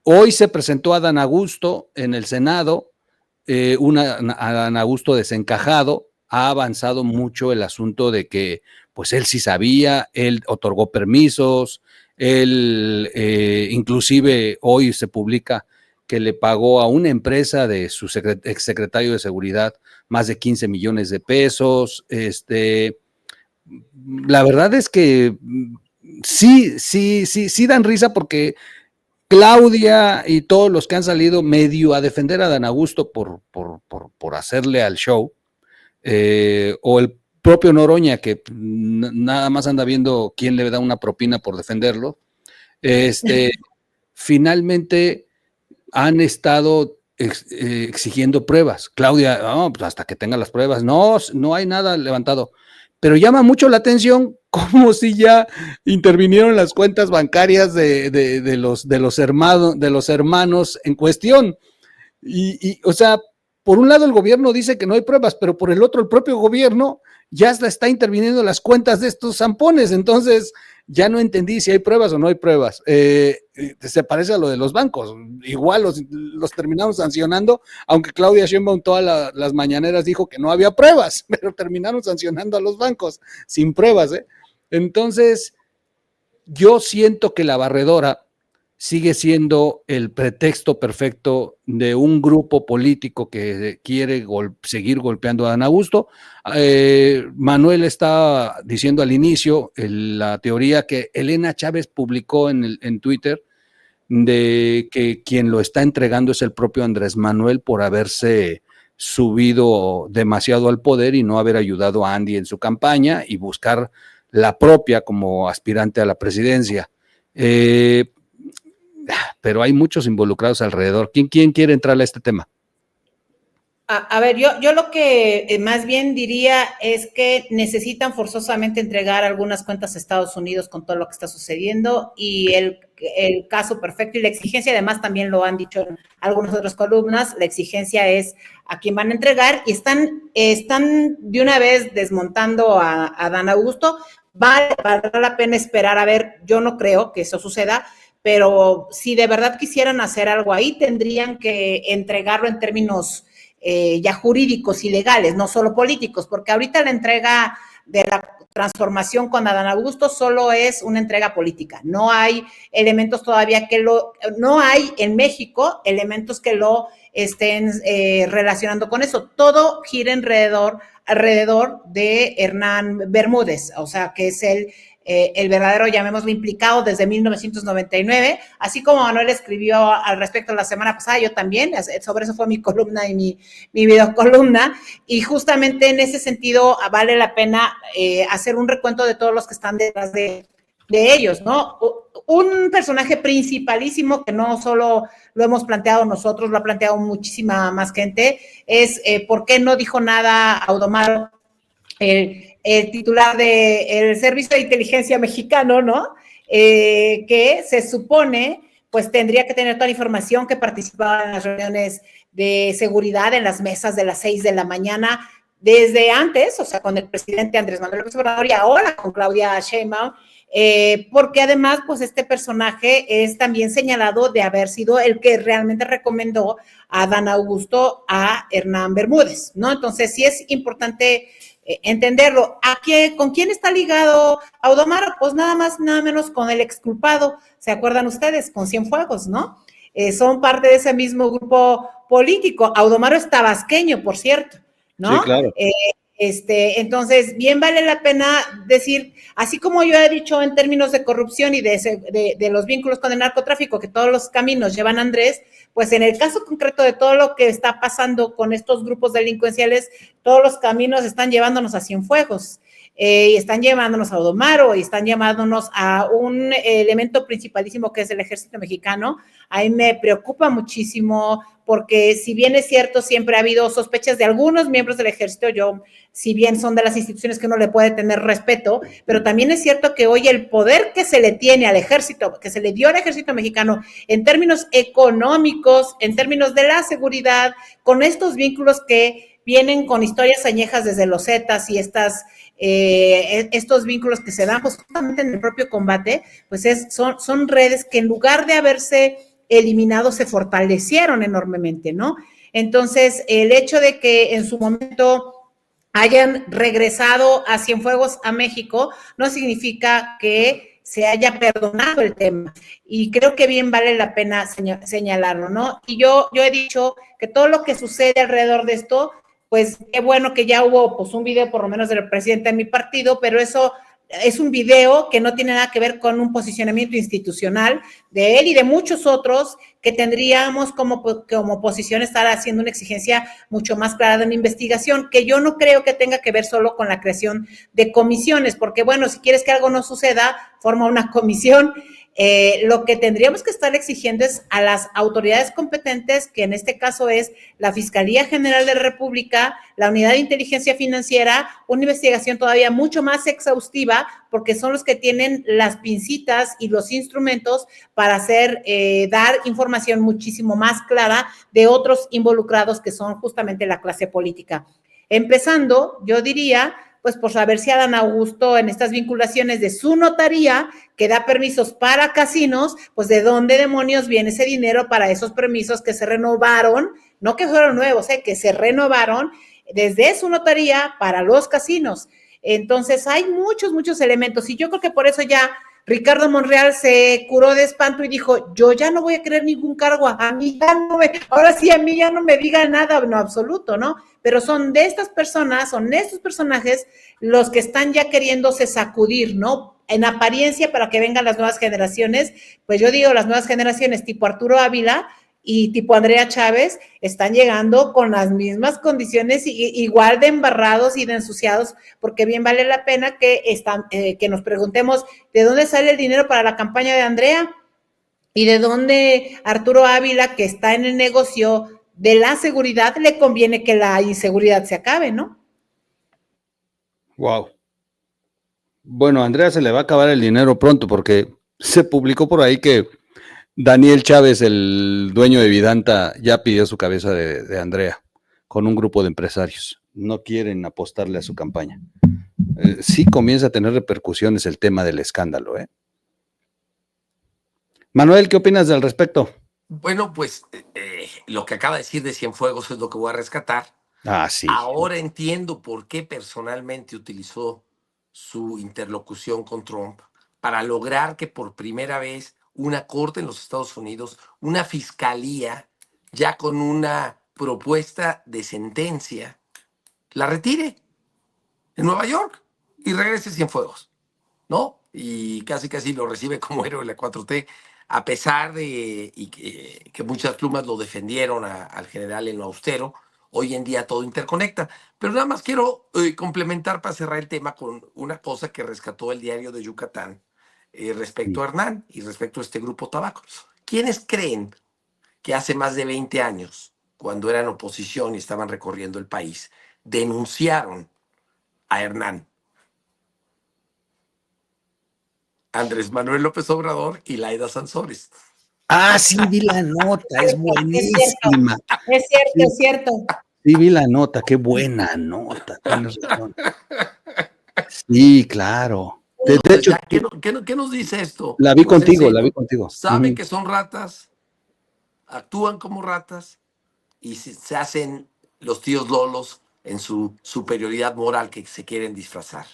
Hoy se presentó a Adán Augusto en el Senado, Adán Augusto desencajado. Ha avanzado mucho el asunto de que pues él sí sabía, él otorgó permisos, él inclusive hoy se publica que le pagó a una empresa de su exsecretario de Seguridad más de 15 millones de pesos. La verdad es que sí dan risa porque Claudia y todos los que han salido medio a defender a Dan Augusto por hacerle al show, o el propio Noroña, que nada más anda viendo quién le da una propina por defenderlo, finalmente han estado exigiendo pruebas. Claudia, pues hasta que tenga las pruebas, no hay nada levantado. Pero llama mucho la atención como si ya intervinieron las cuentas bancarias de los hermanos en cuestión. O sea, por un lado el gobierno dice que no hay pruebas, pero por el otro el propio gobierno ya está interviniendo las cuentas de estos zampones. Entonces ya no entendí si hay pruebas o no hay pruebas. Se parece a lo de los bancos. Igual los terminamos sancionando, aunque Claudia Sheinbaum todas las mañaneras dijo que no había pruebas, pero terminaron sancionando a los bancos sin pruebas. Entonces, yo siento que la barredora sigue siendo el pretexto perfecto de un grupo político que quiere seguir golpeando a Dan Augusto. Manuel está diciendo al inicio la teoría que Elena Chávez publicó en Twitter de que quien lo está entregando es el propio Andrés Manuel por haberse subido demasiado al poder y no haber ayudado a Andy en su campaña y buscar la propia como aspirante a la presidencia. Pero hay muchos involucrados alrededor. ¿Quién quiere entrar a este tema? A ver, yo lo que más bien diría es que necesitan forzosamente entregar algunas cuentas a Estados Unidos con todo lo que está sucediendo y el caso perfecto y la exigencia, además también lo han dicho en algunas otras columnas, la exigencia es a quién van a entregar y están de una vez desmontando a Dan Augusto. Vale la pena esperar a ver, yo no creo que eso suceda, pero si de verdad quisieran hacer algo ahí, tendrían que entregarlo en términos ya jurídicos y legales, no solo políticos, porque ahorita la entrega de la transformación con Adán Augusto solo es una entrega política. No hay elementos todavía no hay en México elementos que lo estén relacionando con eso. Todo gira alrededor de Hernán Bermúdez, o sea, que es el verdadero, llamémoslo, implicado desde 1999, así como Manuel escribió al respecto la semana pasada, yo también, sobre eso fue mi columna y mi videocolumna, y justamente en ese sentido vale la pena hacer un recuento de todos los que están detrás de ellos, ¿no? Un personaje principalísimo que no solo lo hemos planteado nosotros, lo ha planteado muchísima más gente, es ¿por qué no dijo nada Audomaro, el titular del Servicio de Inteligencia Mexicano, ¿no? Que se supone, pues tendría que tener toda la información, que participaba en las reuniones de seguridad, en las mesas de las 6 de la mañana, desde antes, o sea, con el presidente Andrés Manuel López Obrador y ahora con Claudia Sheinbaum, porque además, pues este personaje es también señalado de haber sido el que realmente recomendó a Adán Augusto a Hernán Bermúdez, ¿no? Entonces, sí es importante entenderlo. ¿Con quién está ligado Audomaro? Pues nada más, nada menos con el exculpado, ¿se acuerdan ustedes? Con Cienfuegos, ¿no? Son parte de ese mismo grupo político. Audomaro es tabasqueño, por cierto, ¿no? Sí, claro. Entonces, bien vale la pena decir, así como yo he dicho en términos de corrupción y de los vínculos con el narcotráfico, que todos los caminos llevan a Andrés, pues en el caso concreto de todo lo que está pasando con estos grupos delincuenciales, todos los caminos están llevándonos a Cienfuegos, y están llevándonos a Audomaro, y están llevándonos a un elemento principalísimo que es el ejército mexicano. A mí me preocupa muchísimo porque si bien es cierto, siempre ha habido sospechas de algunos miembros del ejército, si bien son de las instituciones que uno le puede tener respeto, pero también es cierto que hoy el poder que se le tiene al ejército, que se le dio al ejército mexicano en términos económicos, en términos de la seguridad, con estos vínculos que vienen con historias añejas desde los Zetas y estos vínculos que se dan justamente en el propio combate, pues son redes que en lugar de haberse eliminado se fortalecieron enormemente, ¿no? Entonces, el hecho de que en su momento hayan regresado a Cienfuegos a México no significa que se haya perdonado el tema, y creo que bien vale la pena señalarlo, ¿no? Y yo he dicho que todo lo que sucede alrededor de esto, pues qué bueno que ya hubo pues un video por lo menos del presidente de mi partido, pero eso es un video que no tiene nada que ver con un posicionamiento institucional de él y de muchos otros que tendríamos como oposición estar haciendo una exigencia mucho más clara de una investigación, que yo no creo que tenga que ver solo con la creación de comisiones, porque bueno, si quieres que algo no suceda, forma una comisión. Lo que tendríamos que estar exigiendo es a las autoridades competentes, que en este caso es la Fiscalía General de la República, la Unidad de Inteligencia Financiera, una investigación todavía mucho más exhaustiva, porque son los que tienen las pincitas y los instrumentos para hacer, dar información muchísimo más clara de otros involucrados que son justamente la clase política. Empezando, yo diría, pues por saber si Adán Augusto en estas vinculaciones de su notaría que da permisos para casinos, pues de dónde demonios viene ese dinero para esos permisos que se renovaron, no que fueron nuevos, que se renovaron desde su notaría para los casinos. Entonces hay muchos elementos y yo creo que por eso ya Ricardo Monreal se curó de espanto y dijo, yo ya no voy a querer ningún cargo, a mí ya no me, ahora sí a mí ya no me diga nada, no, absoluto, ¿no? Pero son de estas personas, son estos personajes los que están ya queriéndose sacudir, ¿no? En apariencia para que vengan las nuevas generaciones, pues yo digo las nuevas generaciones tipo Arturo Ávila y tipo Andrea Chávez están llegando con las mismas condiciones igual de embarrados y de ensuciados, porque bien vale la pena que nos preguntemos de dónde sale el dinero para la campaña de Andrea y de dónde Arturo Ávila, que está en el negocio de la seguridad, le conviene que la inseguridad se acabe, ¿no? Wow. Bueno, a Andrea se le va a acabar el dinero pronto porque se publicó por ahí que Daniel Chávez, el dueño de Vidanta, ya pidió su cabeza de Andrea con un grupo de empresarios. No quieren apostarle a su campaña. Sí comienza a tener repercusiones el tema del escándalo, ¿eh? Manuel, ¿qué opinas al respecto? Bueno, pues lo que acaba de decir de Cienfuegos es lo que voy a rescatar. Ah, sí. Ahora entiendo por qué personalmente utilizó su interlocución con Trump para lograr que por primera vez una corte en los Estados Unidos, una fiscalía, ya con una propuesta de sentencia, la retire en Nueva York y regrese Cienfuegos, ¿no? Y casi lo recibe como héroe de la 4T, a pesar de que muchas plumas lo defendieron al general en lo austero. Hoy en día todo interconecta. Pero nada más quiero complementar para cerrar el tema con una cosa que rescató el diario de Yucatán respecto a Hernán y respecto a este grupo Tabaco. ¿Quiénes creen que hace más de 20 años, cuando eran oposición y estaban recorriendo el país, denunciaron a Hernán? Andrés Manuel López Obrador y Laida Sansores. Ah, sí, vi la nota, es buenísima. Es cierto, sí, es cierto. Sí, vi la nota, qué buena nota, tienes razón. Sí, claro. De hecho, ya, ¿qué nos dice esto? La vi Pues contigo. Saben que son ratas, actúan como ratas y se hacen los tíos lolos en su superioridad moral que se quieren disfrazar.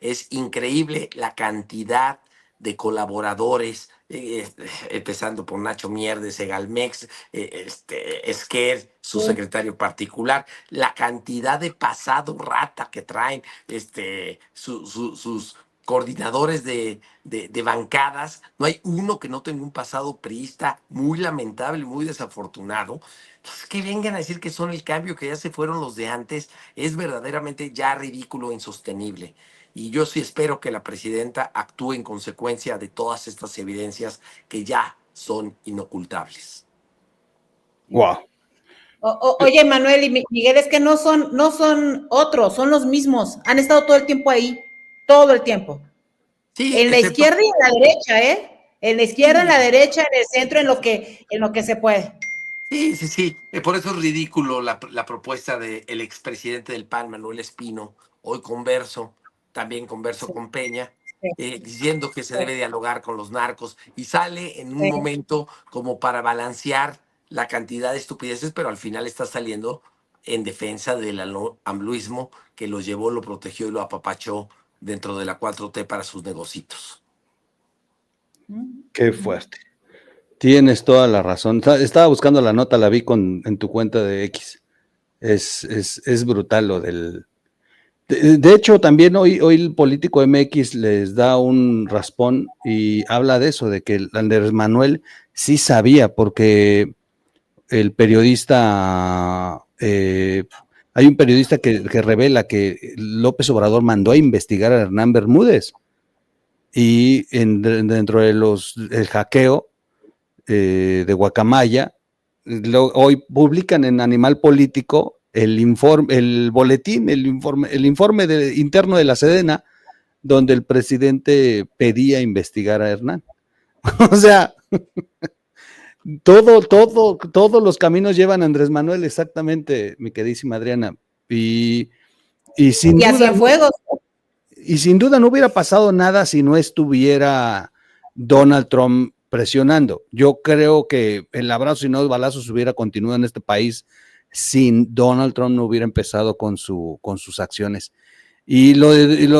Es increíble la cantidad de colaboradores, empezando por Nacho Mier, Segalmex, Esquer, su secretario particular, la cantidad de pasado rata que traen, sus coordinadores de bancadas. No hay uno que no tenga un pasado priista muy lamentable, muy desafortunado. Entonces, que vengan a decir que son el cambio, que ya se fueron los de antes, es verdaderamente ya ridículo e insostenible. Y yo sí espero que la presidenta actúe en consecuencia de todas estas evidencias que ya son inocultables. Wow. Oye, Manuel y Miguel, es que no son otros, son los mismos. Han estado todo el tiempo ahí, todo el tiempo. Sí, en la izquierda y en la derecha, ¿eh? En la izquierda, en la derecha, en el centro, en lo que se puede. Sí. Por eso es ridículo la propuesta del expresidente del PAN, Manuel Espino. Hoy también converso con Peña, diciendo que se debe dialogar con los narcos y sale en un momento como para balancear la cantidad de estupideces, pero al final está saliendo en defensa del ambluismo que lo llevó, lo protegió y lo apapachó dentro de la 4T para sus negocitos. Qué fuerte. Tienes toda la razón. Estaba buscando la nota, la vi en tu cuenta de X. Es brutal De hecho, también hoy el Político MX les da un raspón y habla de eso, de que Andrés Manuel sí sabía, porque el periodista, hay un periodista que revela que López Obrador mandó a investigar a Hernán Bermúdez y dentro de el hackeo de Guacamaya, hoy publican en Animal Político el informe, el boletín, el informe interno de la Sedena, donde el presidente pedía investigar a Hernán. O sea, todos los caminos llevan a Andrés Manuel, exactamente, mi queridísima Adriana. Y sin duda. Y a Cienfuegos. Y sin duda no hubiera pasado nada si no estuviera Donald Trump presionando. Yo creo que el abrazo y no los balazos hubiera continuado en este país sin Donald Trump no hubiera empezado con sus acciones. Y lo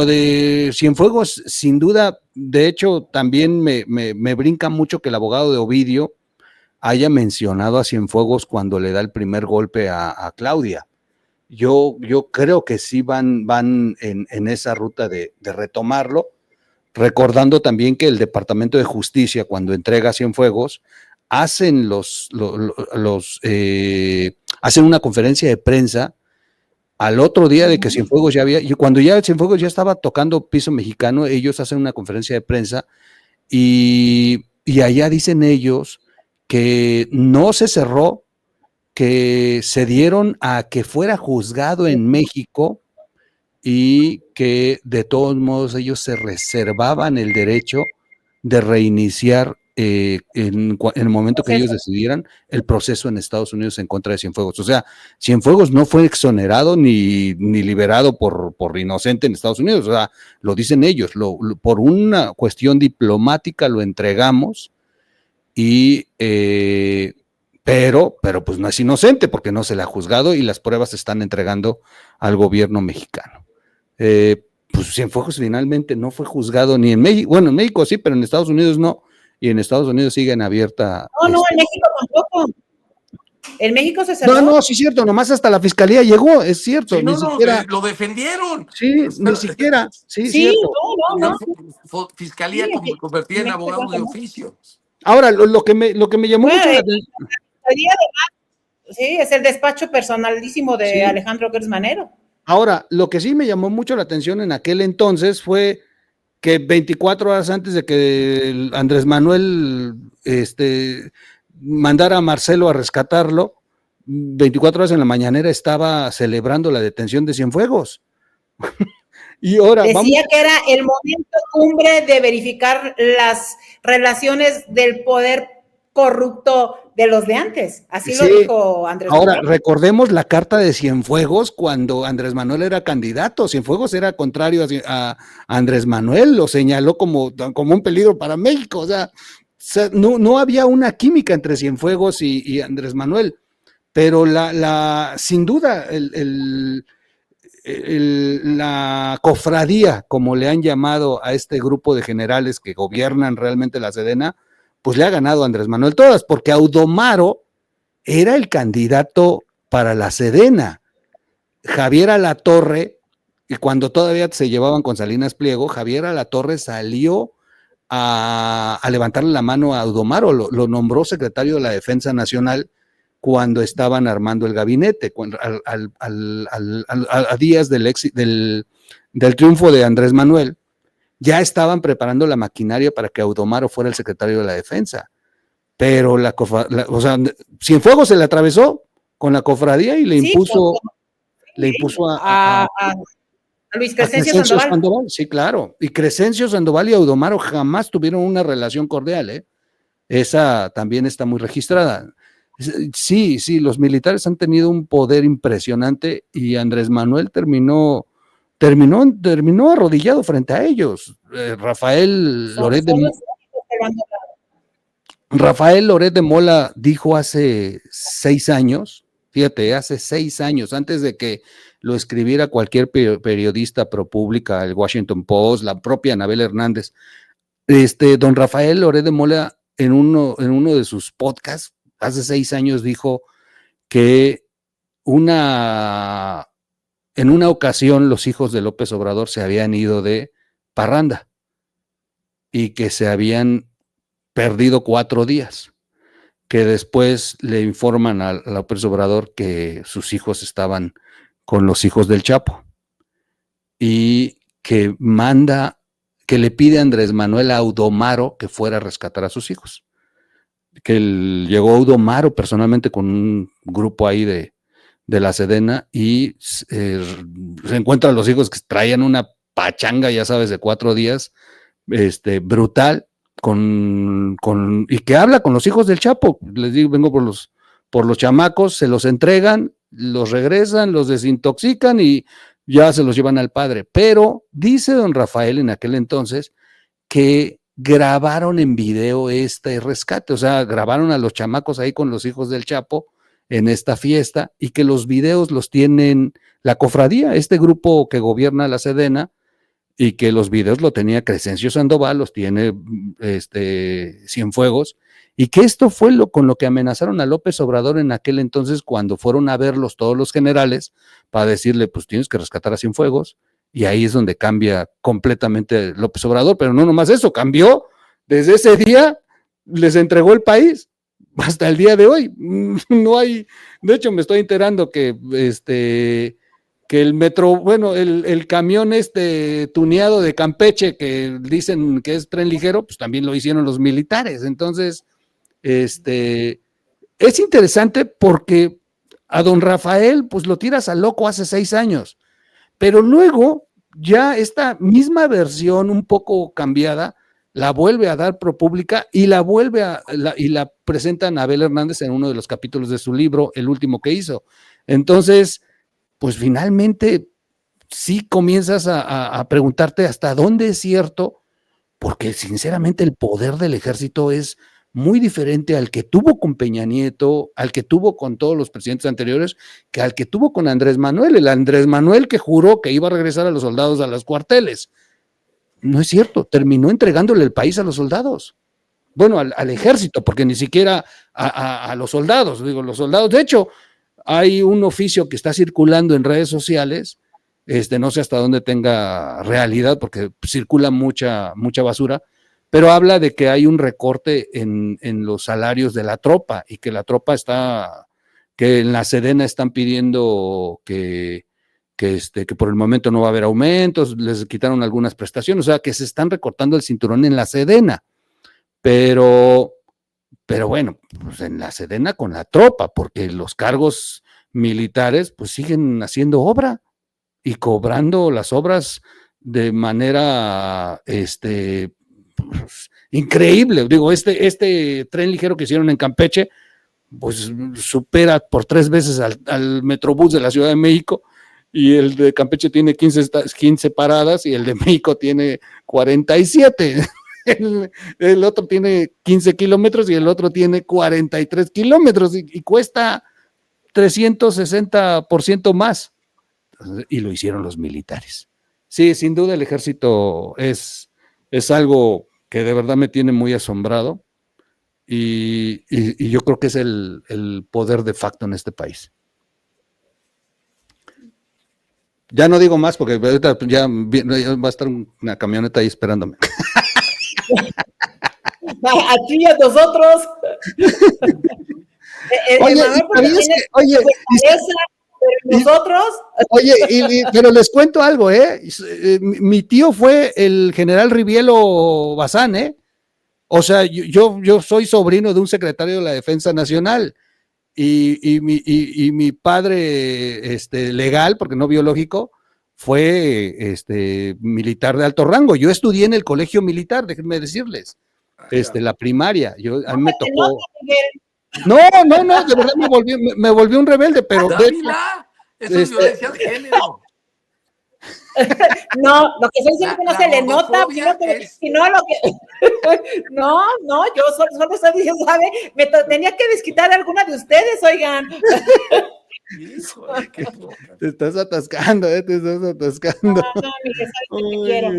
de Cienfuegos, sin duda, de hecho, también me brinca mucho que el abogado de Ovidio haya mencionado a Cienfuegos cuando le da el primer golpe a Claudia. Yo creo que sí van en esa ruta de retomarlo, recordando también que el Departamento de Justicia, cuando entrega Cienfuegos, hacen hacen una conferencia de prensa al otro día de que Cienfuegos ya había, y cuando ya Cienfuegos ya estaba tocando piso mexicano, ellos hacen una conferencia de prensa y allá dicen ellos que no se cerró, que se dieron a que fuera juzgado en México y que de todos modos ellos se reservaban el derecho de reiniciar en el momento que ellos decidieran el proceso en Estados Unidos en contra de Cienfuegos. O sea, Cienfuegos no fue exonerado ni liberado por inocente en Estados Unidos. O sea, lo dicen ellos, por una cuestión diplomática lo entregamos y pero pues no es inocente porque no se le ha juzgado y las pruebas se están entregando al gobierno mexicano. Pues Cienfuegos finalmente no fue juzgado ni en México, bueno, en México sí, pero en Estados Unidos no, y en Estados Unidos siguen abierta. No, en México tampoco. En México se cerró. No, sí es cierto, nomás hasta la fiscalía llegó, es cierto. Sí, ni siquiera lo defendieron. Sí, ni siquiera, sí, cierto. No. Fiscalía convertida en abogados de oficio. Ahora, lo que me llamó mucho la atención. Sí, es el despacho personalísimo de Alejandro Gertz Manero. Ahora, lo que sí me llamó mucho la atención en aquel entonces fue que 24 horas antes de que Andrés Manuel mandara a Marcelo a rescatarlo, 24 horas en la mañanera estaba celebrando la detención de Cienfuegos. Y ahora decía que era el momento cumbre de verificar las relaciones del poder corrupto de los de antes. Así lo dijo Andrés Manuel. Ahora, recordemos la carta de Cienfuegos cuando Andrés Manuel era candidato. Cienfuegos era contrario a Andrés Manuel, lo señaló como un peligro para México. O sea no había una química entre Cienfuegos y Andrés Manuel. Pero sin duda, la cofradía, como le han llamado a este grupo de generales que gobiernan realmente la Sedena, pues le ha ganado a Andrés Manuel todas, porque Audomaro era el candidato para la Sedena. Javier Alatorre, y cuando todavía se llevaban con Salinas Pliego, Javier Alatorre salió a levantarle la mano a Audomaro, lo nombró secretario de la Defensa Nacional cuando estaban armando el gabinete, a días del triunfo de Andrés Manuel, ya estaban preparando la maquinaria para que Audomaro fuera el secretario de la Defensa. Pero Cienfuegos se le atravesó con la cofradía y le impuso a Luis Crescencio Sandoval. Sí, claro. Y Crescencio Sandoval y Audomaro jamás tuvieron una relación cordial, Esa también está muy registrada. Sí, los militares han tenido un poder impresionante y Andrés Manuel terminó arrodillado frente a ellos. Rafael Loret de Mola dijo hace 6 años, fíjate, hace 6 años, antes de que lo escribiera cualquier periodista ProPublica, el Washington Post, la propia Anabel Hernández, don Rafael Loret de Mola en uno de sus podcasts hace 6 años dijo que una en una ocasión los hijos de López Obrador se habían ido de parranda y que se habían perdido 4 días, que después le informan a López Obrador que sus hijos estaban con los hijos del Chapo y que le pide a Andrés Manuel Audomaro que fuera a rescatar a sus hijos. Que llegó Audomaro personalmente con un grupo ahí de la Sedena y se encuentran los hijos que traían una pachanga, ya sabes, de 4 días, brutal, y que habla con los hijos del Chapo. Les digo, vengo por los chamacos, se los entregan, los regresan, los desintoxican y ya se los llevan al padre. Pero dice don Rafael en aquel entonces que grabaron en video este rescate, o sea, grabaron a los chamacos ahí con los hijos del Chapo en esta fiesta y que los videos los tienen la cofradía, este grupo que gobierna la Sedena, y que los videos lo tenía Crescencio Sandoval, los tiene Cienfuegos, y que esto fue con lo que amenazaron a López Obrador en aquel entonces cuando fueron a verlos todos los generales para decirle, pues tienes que rescatar a Cienfuegos, y ahí es donde cambia completamente López Obrador, pero no nomás eso, cambió, desde ese día les entregó el país, hasta el día de hoy, no hay, de hecho me estoy enterando que el metro, bueno, el camión tuneado de Campeche, que dicen que es tren ligero, pues también lo hicieron los militares. Entonces, es interesante porque a don Rafael, pues lo tiras al loco hace 6 años, pero luego ya esta misma versión un poco cambiada la vuelve a dar ProPublica y la presenta Anabel Hernández en uno de los capítulos de su libro, el último que hizo. Entonces, pues finalmente sí comienzas a preguntarte hasta dónde es cierto, porque sinceramente el poder del ejército es muy diferente al que tuvo con Peña Nieto, al que tuvo con todos los presidentes anteriores, que al que tuvo con Andrés Manuel, el Andrés Manuel que juró que iba a regresar a los soldados a los cuarteles. No es cierto, terminó entregándole el país a los soldados. Bueno, al ejército, porque ni siquiera a los soldados, digo, los soldados, de hecho, hay un oficio que está circulando en redes sociales, no sé hasta dónde tenga realidad, porque circula mucha basura, pero habla de que hay un recorte en los salarios de la tropa y que la tropa que en la Sedena están pidiendo que por el momento no va a haber aumentos, les quitaron algunas prestaciones, o sea, que se están recortando el cinturón en la Sedena, pero bueno, pues en la Sedena con la tropa, porque los cargos militares pues siguen haciendo obra y cobrando las obras de manera pues, increíble. Digo, este tren ligero que hicieron en Campeche, pues supera por 3 veces al Metrobús de la Ciudad de México, y el de Campeche tiene 15 paradas y el de México tiene 47. El otro tiene 15 kilómetros y el otro tiene 43 kilómetros y cuesta 360% más. Y lo hicieron los militares. Sí, sin duda el ejército es algo que de verdad me tiene muy asombrado y yo creo que es el poder de facto en este país. Ya no digo más porque ahorita ya va a estar una camioneta ahí esperándome. Aquí a nosotros. Nosotros. Oye, pero les cuento algo, mi tío fue el general Rivielo Bazán, o sea, yo soy sobrino de un secretario de la Defensa Nacional y mi padre legal, porque no biológico, fue militar de alto rango. Yo estudié en el colegio militar, déjenme decirles, la primaria. A mí me tocó. No, de verdad me volví un rebelde, pero Dávila, eso es violencia de género. No, lo que estoy diciendo es que no se le nota, sino lo que no, yo solo estoy diciendo, ¿sabe? Tenía que desquitar a alguna de ustedes, oigan. Híjole, qué te estás atascando, te estás atascando. No, Miguel, sabes que te quiero.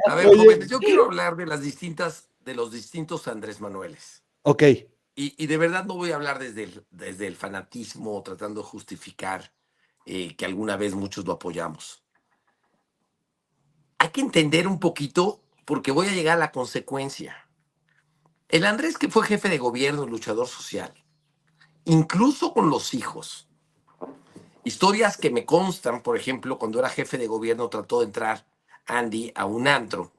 A ver, jóvenes, yo quiero hablar de los distintos Andrés Manueles. Ok. Y de verdad no voy a hablar desde el fanatismo tratando de justificar que alguna vez muchos lo apoyamos. Hay que entender un poquito, porque voy a llegar a la consecuencia. El Andrés, que fue jefe de gobierno y luchador social, incluso con los hijos, historias que me constan, por ejemplo, cuando era jefe de gobierno trató de entrar Andy a un antro,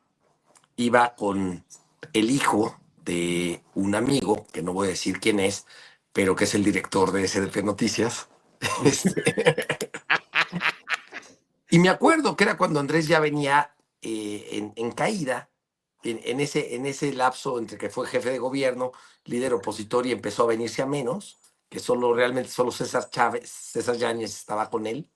iba con el hijo de un amigo, que no voy a decir quién es, pero que es el director de SDP Noticias. Y me acuerdo que era cuando Andrés ya venía en caída, en ese lapso entre que fue jefe de gobierno, líder opositor y empezó a venirse a menos, que realmente solo César Yáñez estaba con él.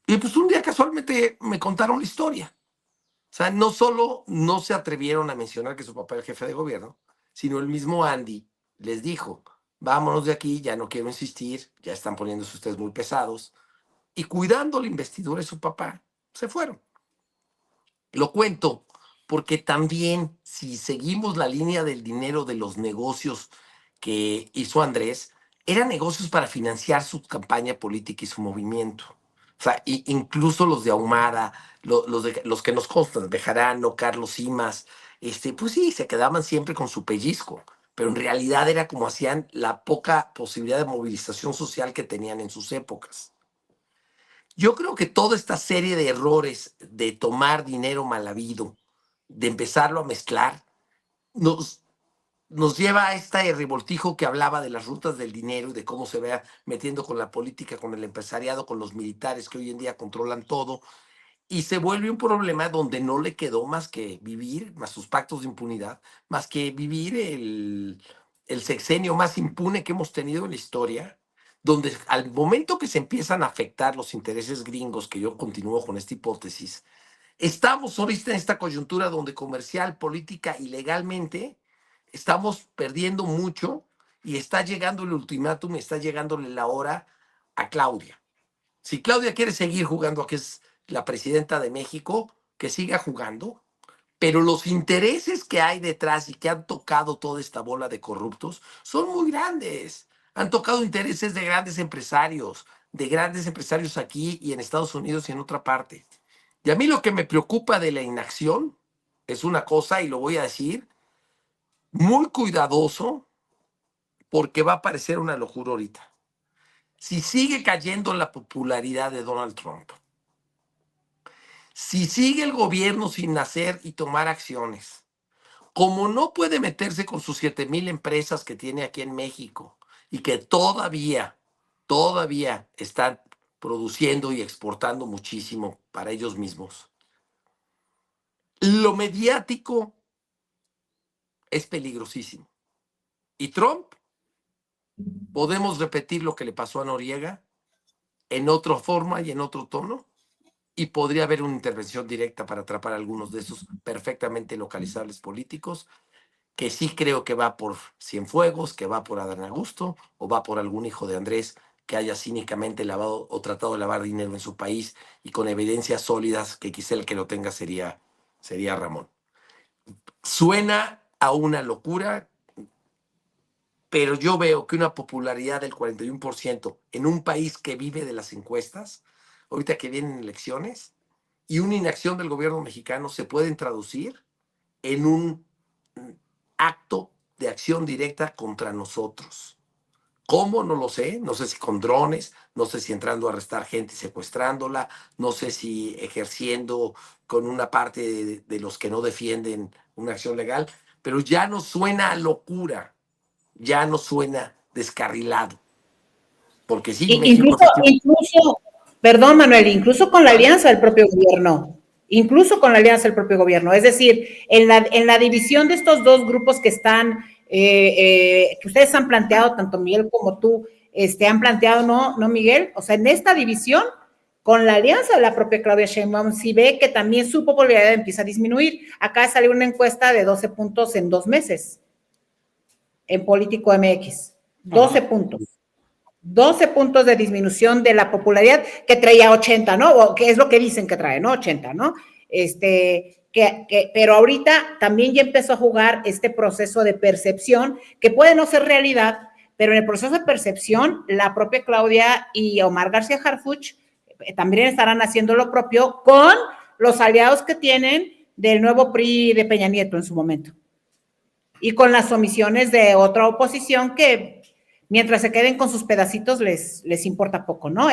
Y pues un día casualmente me contaron la historia. O sea, no solo no se atrevieron a mencionar que su papá era el jefe de gobierno, sino el mismo Andy les dijo, vámonos de aquí, ya no quiero insistir, ya están poniéndose ustedes muy pesados. Y cuidando la investidura de su papá, se fueron. Lo cuento porque también si seguimos la línea del dinero de los negocios que hizo Andrés, eran negocios para financiar su campaña política y su movimiento. O sea, incluso los de Ahumada, los que nos constan, Bejarano, Carlos Simas, pues sí, se quedaban siempre con su pellizco, pero en realidad era como hacían la poca posibilidad de movilización social que tenían en sus épocas. Yo creo que toda esta serie de errores de tomar dinero mal habido, de empezarlo a mezclar, nos lleva a este revoltijo que hablaba de las rutas del dinero y de cómo se va metiendo con la política, con el empresariado, con los militares que hoy en día controlan todo, y se vuelve un problema donde no le quedó más que vivir, más sus pactos de impunidad, más que vivir el sexenio más impune que hemos tenido en la historia, donde al momento que se empiezan a afectar los intereses gringos, que yo continúo con esta hipótesis, estamos ahorita en esta coyuntura donde comercial, política y legalmente estamos perdiendo mucho y está llegando el ultimátum, está llegándole la hora a Claudia. Si Claudia quiere seguir jugando, que es la presidenta de México, que siga jugando, pero los intereses que hay detrás y que han tocado toda esta bola de corruptos son muy grandes. Han tocado intereses de grandes empresarios aquí y en Estados Unidos y en otra parte. Y a mí lo que me preocupa de la inacción es una cosa, y lo voy a decir, muy cuidadoso, porque va a parecer una locura ahorita. Si sigue cayendo la popularidad de Donald Trump, si sigue el gobierno sin hacer y tomar acciones, como no puede meterse con sus 7,000 empresas que tiene aquí en México y que todavía están produciendo y exportando muchísimo para ellos mismos, lo mediático es peligrosísimo. Y Trump, podemos repetir lo que le pasó a Noriega en otra forma y en otro tono, y podría haber una intervención directa para atrapar a algunos de esos perfectamente localizables políticos, que sí creo que va por Cienfuegos, que va por Adán Augusto, o va por algún hijo de Andrés que haya cínicamente lavado o tratado de lavar dinero en su país y con evidencias sólidas, que quizá el que lo tenga sería Ramón. Suena a una locura, pero yo veo que una popularidad del 41% en un país que vive de las encuestas, ahorita que vienen elecciones, y una inacción del gobierno mexicano se pueden traducir en un acto de acción directa contra nosotros. ¿Cómo? No lo sé. No sé si con drones, no sé si entrando a arrestar gente y secuestrándola, no sé si ejerciendo con una parte de los que no defienden una acción legal, pero ya no suena a locura, ya no suena descarrilado. Porque sí, México... Incluso, perdón, Manuel, incluso con la alianza del propio gobierno. Es decir, en la división de estos dos grupos que están, que ustedes han planteado, tanto Miguel como tú, han planteado, ¿no, Miguel? O sea, en esta división, con la alianza de la propia Claudia Sheinbaum, sí ve que también su popularidad empieza a disminuir. Acá salió una encuesta de 12 puntos en 2 meses, en Político MX. 12 puntos. 12 puntos de disminución de la popularidad que traía 80, ¿no? O que es lo que dicen que trae, ¿no? 80, ¿no? Pero ahorita también ya empezó a jugar este proceso de percepción que puede no ser realidad, pero en el proceso de percepción, la propia Claudia y Omar García Harfuch también estarán haciendo lo propio con los aliados que tienen del nuevo PRI de Peña Nieto en su momento. Y con las omisiones de otra oposición que mientras se queden con sus pedacitos les importa poco, ¿no?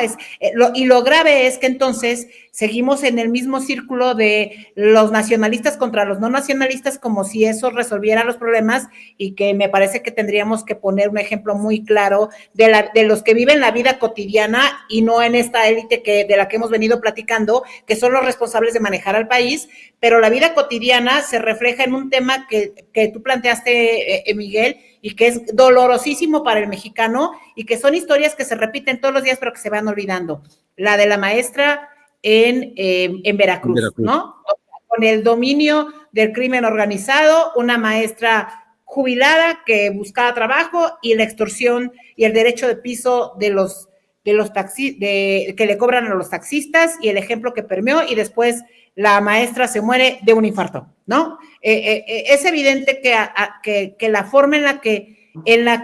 Y lo grave es que entonces seguimos en el mismo círculo de los nacionalistas contra los no nacionalistas, como si eso resolviera los problemas, y que me parece que tendríamos que poner un ejemplo muy claro de los que viven la vida cotidiana y no en esta élite de la que hemos venido platicando, que son los responsables de manejar al país, pero la vida cotidiana se refleja en un tema que tú planteaste, Miguel, y que es dolorosísimo para el mexicano, y que son historias que se repiten todos los días, pero que se van olvidando. La de la maestra en Veracruz, ¿no? Con el dominio del crimen organizado, una maestra jubilada que buscaba trabajo, y la extorsión y el derecho de piso de los que le cobran a los taxistas, y el ejemplo que permeó, y después la maestra se muere de un infarto, ¿no? Es evidente que la forma en la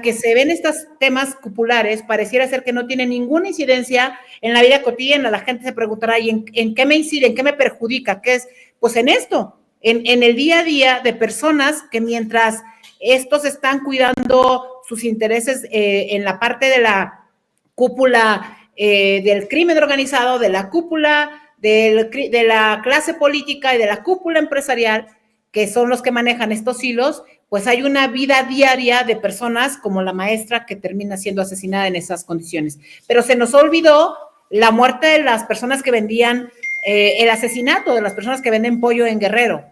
que se ven estos temas cupulares pareciera ser que no tiene ninguna incidencia en la vida cotidiana. La gente se preguntará, ¿y en qué me incide, en qué me perjudica? ¿Qué es? Pues en esto, en el día a día de personas que mientras estos están cuidando sus intereses en la parte de la cúpula del crimen organizado, de la cúpula de la clase política y de la cúpula empresarial, que son los que manejan estos hilos, pues hay una vida diaria de personas como la maestra que termina siendo asesinada en esas condiciones. Pero se nos olvidó la muerte de las personas que vendían, el asesinato de las personas que venden pollo en Guerrero,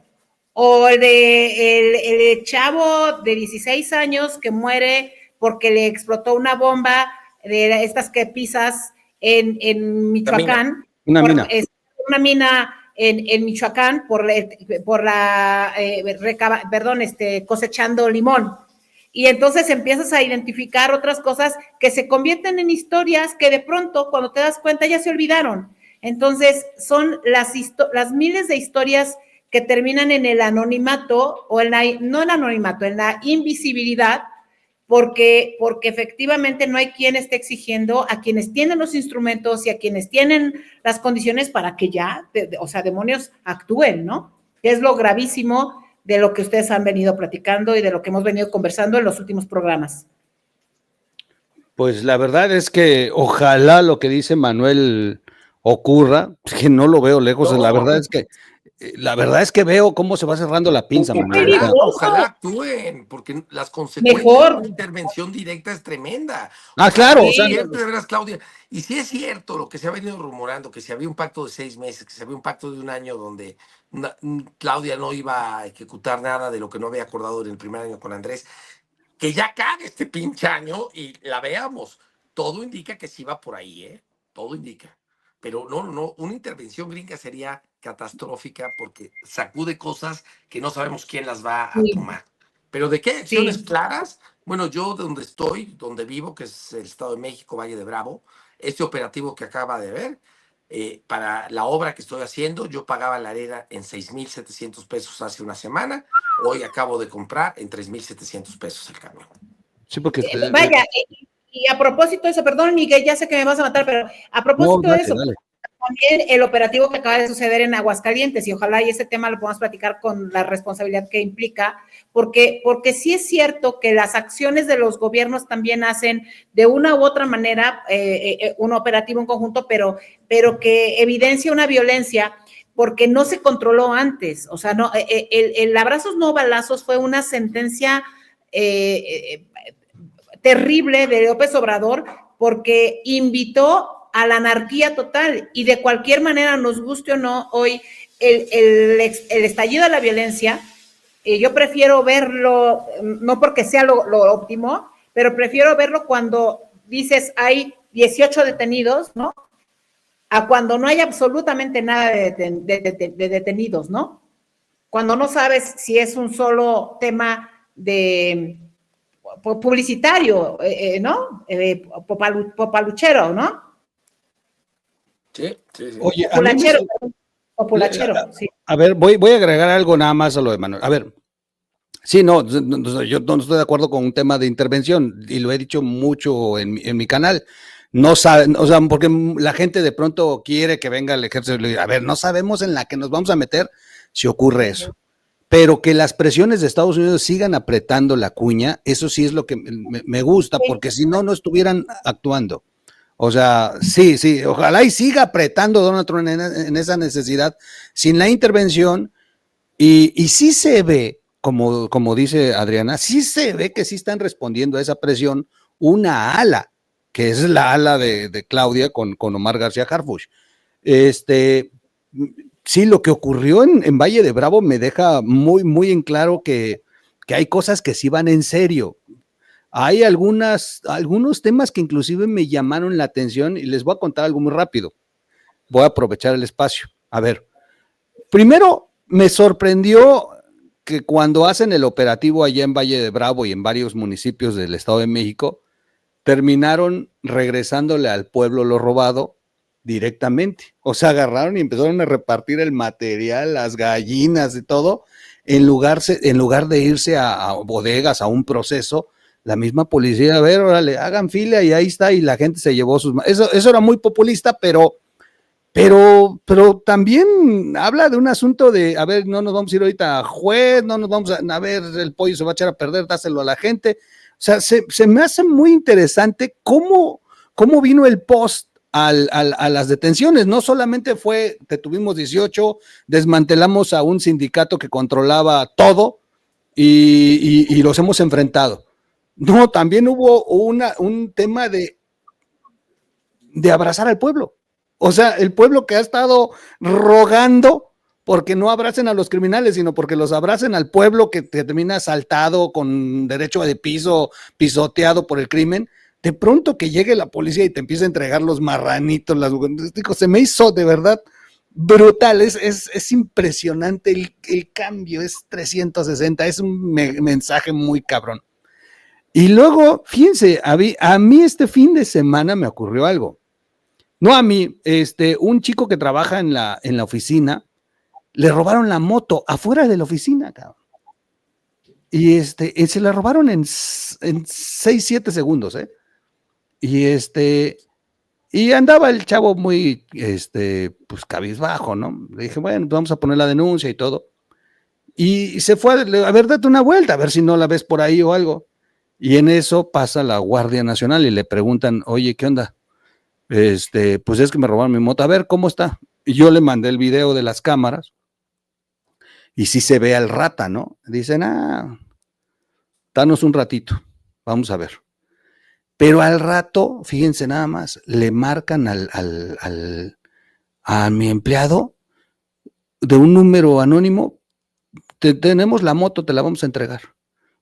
o el chavo de 16 años que muere porque le explotó una bomba de estas que pisas en Michoacán. Una mina en Michoacán cosechando limón. Y entonces empiezas a identificar otras cosas que se convierten en historias que de pronto, cuando te das cuenta, ya se olvidaron. Entonces, son las miles de historias que terminan en el anonimato, o no en el anonimato, en la invisibilidad, porque efectivamente no hay quien esté exigiendo a quienes tienen los instrumentos y a quienes tienen las condiciones para que ya, demonios, actúen, ¿no? Es lo gravísimo de lo que ustedes han venido platicando y de lo que hemos venido conversando en los últimos programas. Pues la verdad es que ojalá lo que dice Manuel ocurra, que no lo veo lejos, la verdad es que veo cómo se va cerrando la pinza, Manuel. Ojalá actúen, porque las consecuencias de una intervención directa es tremenda. Claro. De veras, Claudia, y si es cierto lo que se ha venido rumorando, que si había un pacto de 6 meses, que si había un pacto de 1 año donde Claudia no iba a ejecutar nada de lo que no había acordado en el primer año con Andrés, que ya acabe este pinche año y la veamos. Todo indica que sí va por ahí, todo indica. Pero no, una intervención gringa sería catastrófica porque sacude cosas que no sabemos quién las va a tomar. Pero ¿de qué acciones claras? Bueno, yo donde estoy, donde vivo, que es el Estado de México, Valle de Bravo, este operativo que acaba de ver, para la obra que estoy haciendo, yo pagaba la arena en 6,700 pesos hace una semana. Hoy acabo de comprar en 3,700 pesos el camión. Sí, porque vaya, y a propósito de eso, perdón, Miguel, ya sé que me vas a matar, pero a propósito de eso, también el operativo que acaba de suceder en Aguascalientes, y ojalá y ese tema lo podamos platicar con la responsabilidad que implica, porque sí es cierto que las acciones de los gobiernos también hacen de una u otra manera un operativo en conjunto, pero que evidencia una violencia porque no se controló antes. O sea, no, el abrazos no balazos fue una sentencia terrible de López Obrador, porque invitó a la anarquía total, y de cualquier manera, nos guste o no, hoy el estallido de la violencia, yo prefiero verlo, no porque sea lo óptimo, pero prefiero verlo cuando dices hay 18 detenidos, ¿no? A cuando no hay absolutamente nada de detenidos, ¿no? Cuando no sabes si es un solo tema de publicitario, ¿no? Popaluchero, ¿no? Sí. Oye, populachero, sí. A ver, voy a agregar algo nada más a lo de Manuel. A ver, Sí, no, yo no estoy de acuerdo con un tema de intervención y lo he dicho mucho en mi canal. No saben, o sea, porque la gente de pronto quiere que venga el ejército. A ver, no sabemos en la que nos vamos a meter si ocurre eso. Pero que las presiones de Estados Unidos sigan apretando la cuña, eso sí es lo que me gusta, porque si no, no estuvieran actuando. O sea, sí, ojalá y siga apretando Donald Trump en esa necesidad, sin la intervención, y sí se ve, como dice Adriana, sí se ve que sí están respondiendo a esa presión una ala, que es la ala de Claudia con Omar García Harfuch. Sí, lo que ocurrió en Valle de Bravo me deja muy en claro que hay cosas que sí van en serio. Hay algunos temas que inclusive me llamaron la atención y les voy a contar algo muy rápido. Voy a aprovechar el espacio. A ver, primero me sorprendió que cuando hacen el operativo allá en Valle de Bravo y en varios municipios del Estado de México, terminaron regresándole al pueblo lo robado directamente. O sea, agarraron y empezaron a repartir el material, las gallinas y todo, en lugar de irse a bodegas, a un proceso, la misma policía, a ver, órale, hagan fila y ahí está, y la gente se llevó sus... Eso era muy populista, pero también habla de un asunto de, a ver, no nos vamos a ir ahorita a juez, no nos vamos a ver, el pollo se va a echar a perder, dáselo a la gente. O sea, se me hace muy interesante cómo vino el post a las detenciones. No solamente fue, te tuvimos 18, desmantelamos a un sindicato que controlaba todo y los hemos enfrentado. No, también hubo un tema de abrazar al pueblo. O sea, el pueblo que ha estado rogando porque no abracen a los criminales, sino porque los abracen al pueblo que termina asaltado con derecho de piso, pisoteado por el crimen. De pronto que llegue la policía y te empieza a entregar los marranitos, se me hizo de verdad brutal, es impresionante el cambio, es 360, es un mensaje muy cabrón. Y luego, fíjense, a mí este fin de semana me ocurrió algo. No a mí, un chico que trabaja en la oficina, le robaron la moto afuera de la oficina, cabrón. Y se la robaron en 6, 7 segundos, ¿eh? Y andaba el chavo muy, pues cabizbajo, ¿no? Le dije, bueno, vamos a poner la denuncia y todo. Y se fue a ver, date una vuelta, a ver si no la ves por ahí o algo. Y en eso pasa la Guardia Nacional y le preguntan, oye, ¿qué onda? Pues es que me robaron mi moto, a ver cómo está. Y yo le mandé el video de las cámaras y sí se ve al rata, ¿no? Dicen, danos un ratito, vamos a ver. Pero al rato, fíjense nada más, le marcan a mi empleado de un número anónimo, tenemos la moto, te la vamos a entregar,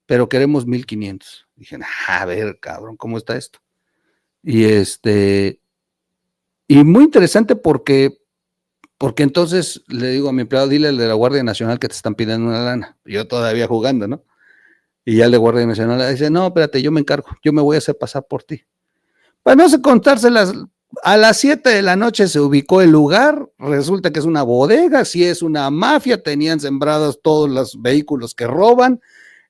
pero queremos 1,500. Dije, a ver, cabrón, ¿cómo está esto? Y y muy interesante porque entonces le digo a mi empleado, dile al de la Guardia Nacional que te están pidiendo una lana. Yo todavía jugando, ¿no? Y ya el de Guardia Nacional le dice, no, espérate, yo me encargo, yo me voy a hacer pasar por ti. Para no sé contárselas, a las 7 de la noche se ubicó el lugar, resulta que es una bodega, si es una mafia, tenían sembrados todos los vehículos que roban,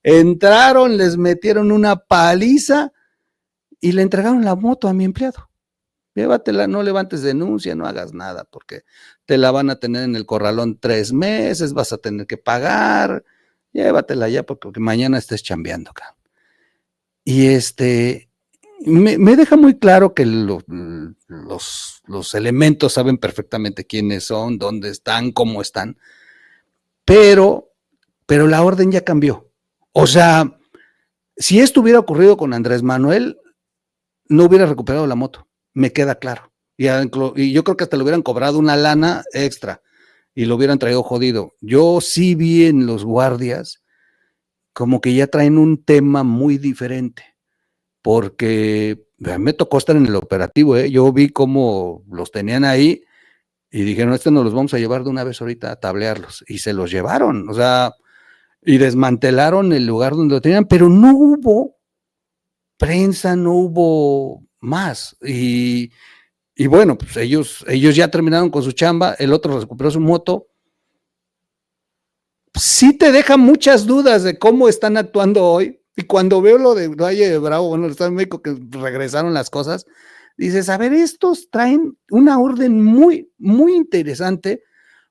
entraron, les metieron una paliza y le entregaron la moto a mi empleado. Llévatela, no levantes denuncia, no hagas nada, porque te la van a tener en el corralón 3 meses, vas a tener que pagar, llévatela ya porque mañana estés chambeando, cabrón. Y me deja muy claro que los elementos saben perfectamente quiénes son, dónde están, cómo están, pero la orden ya cambió. O sea, si esto hubiera ocurrido con Andrés Manuel, no hubiera recuperado la moto, me queda claro. Y yo creo que hasta le hubieran cobrado una lana extra y lo hubieran traído jodido. Yo sí vi en los guardias como que ya traen un tema muy diferente, porque me tocó estar en el operativo, ¿eh? Yo vi cómo los tenían ahí y dijeron, nos los vamos a llevar de una vez ahorita a tablearlos. Y se los llevaron, o sea, y desmantelaron el lugar donde lo tenían, pero no hubo prensa, no hubo más. Y bueno, pues ellos ya terminaron con su chamba, el otro recuperó su moto. sí te deja muchas dudas de cómo están actuando hoy. Y cuando veo lo de Valle de Bravo, bueno, el Estado de México, que regresaron las cosas, dices, a ver, estos traen una orden muy, muy interesante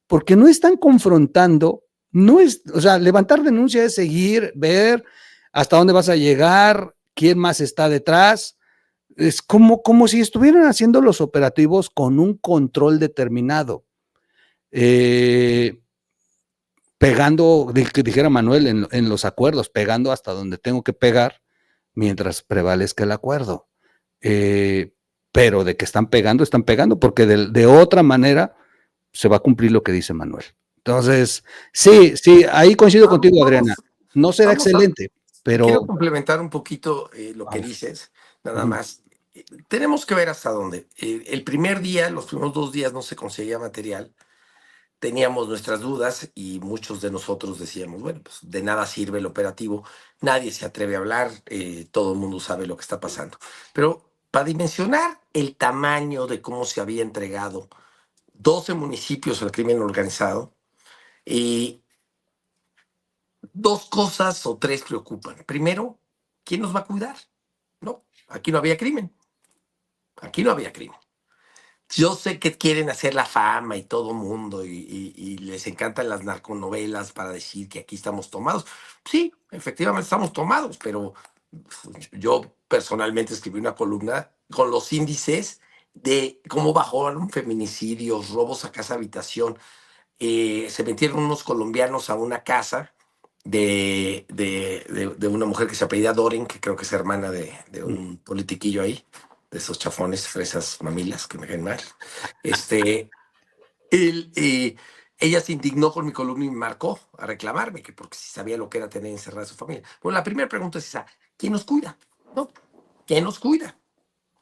porque no están confrontando, no es, o sea, levantar denuncia es seguir, ver hasta dónde vas a llegar, quién más está detrás. Es como si estuvieran haciendo los operativos con un control determinado. Pegando, que dijera Manuel, en los acuerdos, pegando hasta donde tengo que pegar mientras prevalezca el acuerdo. Pero de que están pegando, porque de otra manera se va a cumplir lo que dice Manuel. Entonces, sí, ahí coincido contigo, Adriana. No será excelente, pero... Quiero complementar un poquito lo que dices, nada más. Tenemos que ver hasta dónde. El primer día, los primeros 2 días no se conseguía material. Teníamos nuestras dudas y muchos de nosotros decíamos, bueno, pues de nada sirve el operativo, nadie se atreve a hablar, todo el mundo sabe lo que está pasando. Pero para dimensionar el tamaño de cómo se había entregado 12 municipios al crimen organizado, dos cosas o tres preocupan. Primero, ¿quién nos va a cuidar? No, aquí no había crimen. Aquí no había crimen. Yo sé que quieren hacer la fama y todo mundo y les encantan las narconovelas para decir que aquí estamos tomados. Sí, efectivamente estamos tomados, pero yo personalmente escribí una columna con los índices de cómo bajaron feminicidios, robos a casa habitación. Se metieron unos colombianos a una casa de una mujer que se apellida Doren, que creo que es hermana de un politiquillo ahí, de esos chafones, fresas, mamilas, que me caen mal. Ella se indignó con mi columna y me marcó a reclamarme, que porque si sabía lo que era tener encerrada a su familia. Bueno, la primera pregunta es esa, ¿quién nos cuida? ¿No? ¿Quién nos cuida?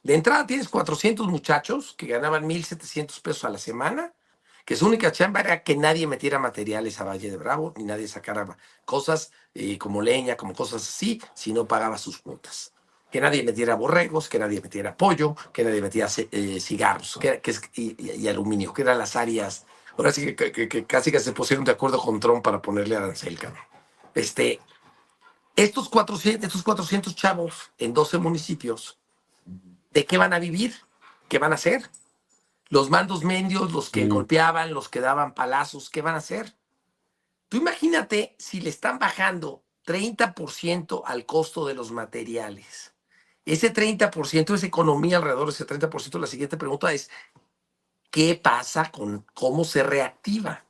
De entrada tienes 400 muchachos que ganaban 1,700 pesos a la semana, que su única chamba era que nadie metiera materiales a Valle de Bravo, ni nadie sacara cosas como leña, como cosas así, si no pagaba sus cuotas. Que nadie metiera borregos, que nadie metiera pollo, que nadie metiera cigarros y aluminio, que eran las áreas. Ahora sí que casi que se pusieron de acuerdo con Trump para ponerle arancel, cabrón. Estos 400 chavos en 12 municipios, ¿de qué van a vivir? ¿Qué van a hacer? Los mandos mendios, los que golpeaban, los que daban palazos, ¿qué van a hacer? Tú imagínate si le están bajando 30% al costo de los materiales. Ese 30% es economía alrededor de ese 30%. La siguiente pregunta es, ¿qué pasa con cómo se reactiva?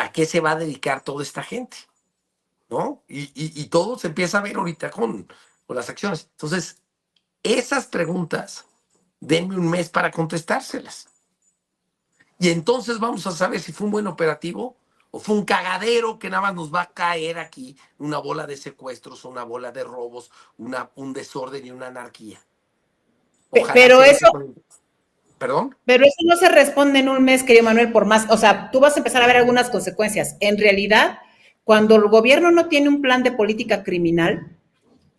¿A qué se va a dedicar toda esta gente? ¿No? Y todo se empieza a ver ahorita con las acciones. Entonces, esas preguntas, denme un mes para contestárselas. Y entonces vamos a saber si fue un buen operativo o fue un cagadero que nada más nos va a caer aquí una bola de secuestros, una bola de robos, un desorden y una anarquía. Ojalá pero eso, ¿Perdón? pero eso no se responde en un mes, querido Manuel, por más, o sea, tú vas a empezar a ver algunas consecuencias. En realidad, cuando el gobierno no tiene un plan de política criminal,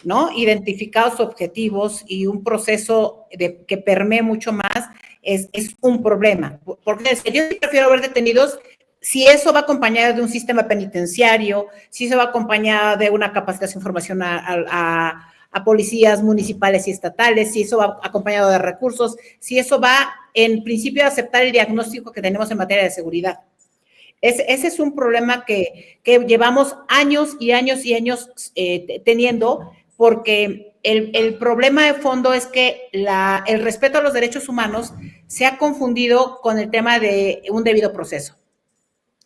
¿no? Identificados objetivos y un proceso que permee mucho más, es un problema. Porque yo prefiero ver detenidos si eso va acompañado de un sistema penitenciario, si eso va acompañado de una capacitación, formación a policías municipales y estatales, si eso va acompañado de recursos, si eso va en principio a aceptar el diagnóstico que tenemos en materia de seguridad. Ese es un problema que llevamos años y años y años teniendo, porque el problema de fondo es que el respeto a los derechos humanos se ha confundido con el tema de un debido proceso,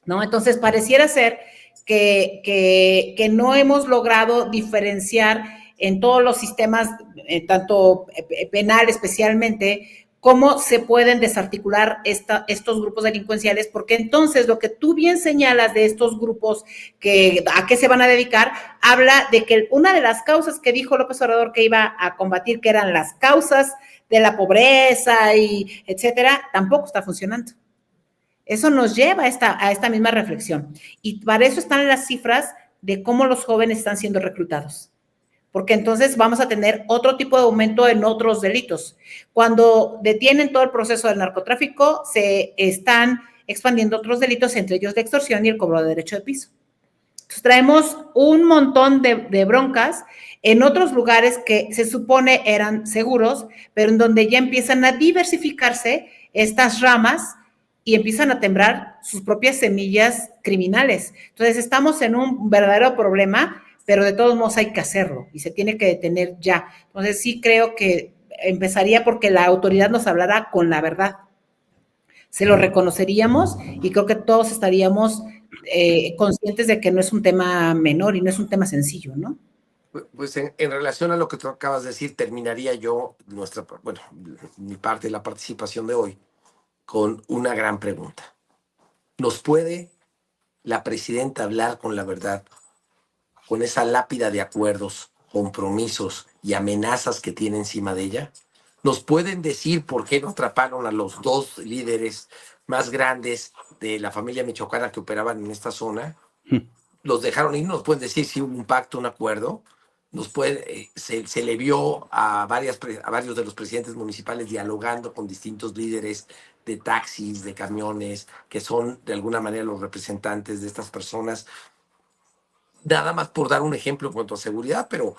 ¿no? Entonces, pareciera ser que no hemos logrado diferenciar en todos los sistemas, tanto penal especialmente, cómo se pueden desarticular estos grupos delincuenciales, porque entonces lo que tú bien señalas de estos grupos, a qué se van a dedicar, habla de que una de las causas que dijo López Obrador que iba a combatir, que eran las causas de la pobreza y etcétera, tampoco está funcionando. Eso nos lleva a esta misma reflexión. Y para eso están las cifras de cómo los jóvenes están siendo reclutados. Porque entonces vamos a tener otro tipo de aumento en otros delitos. Cuando detienen todo el proceso del narcotráfico, se están expandiendo otros delitos, entre ellos de extorsión y el cobro de derecho de piso. Entonces, traemos un montón de broncas en otros lugares que se supone eran seguros, pero en donde ya empiezan a diversificarse estas ramas y empiezan a temblar sus propias semillas criminales. Entonces, estamos en un verdadero problema, pero de todos modos hay que hacerlo y se tiene que detener ya. Entonces, sí creo que empezaría porque la autoridad nos hablará con la verdad. Se lo reconoceríamos y creo que todos estaríamos conscientes de que no es un tema menor y no es un tema sencillo, ¿no? Pues en relación a lo que tú acabas de decir, terminaría yo mi parte de la participación de hoy con una gran pregunta. ¿Nos puede la presidenta hablar con la verdad, con esa lápida de acuerdos, compromisos y amenazas que tiene encima de ella? ¿Nos pueden decir por qué no atraparon a los 2 líderes más grandes de la familia michoacana que operaban en esta zona? Los dejaron ir, nos pueden decir si hubo un pacto, un acuerdo. Se le vio a varios de los presidentes municipales dialogando con distintos líderes de taxis, de camiones, que son de alguna manera los representantes de estas personas. Nada más por dar un ejemplo en cuanto a seguridad, pero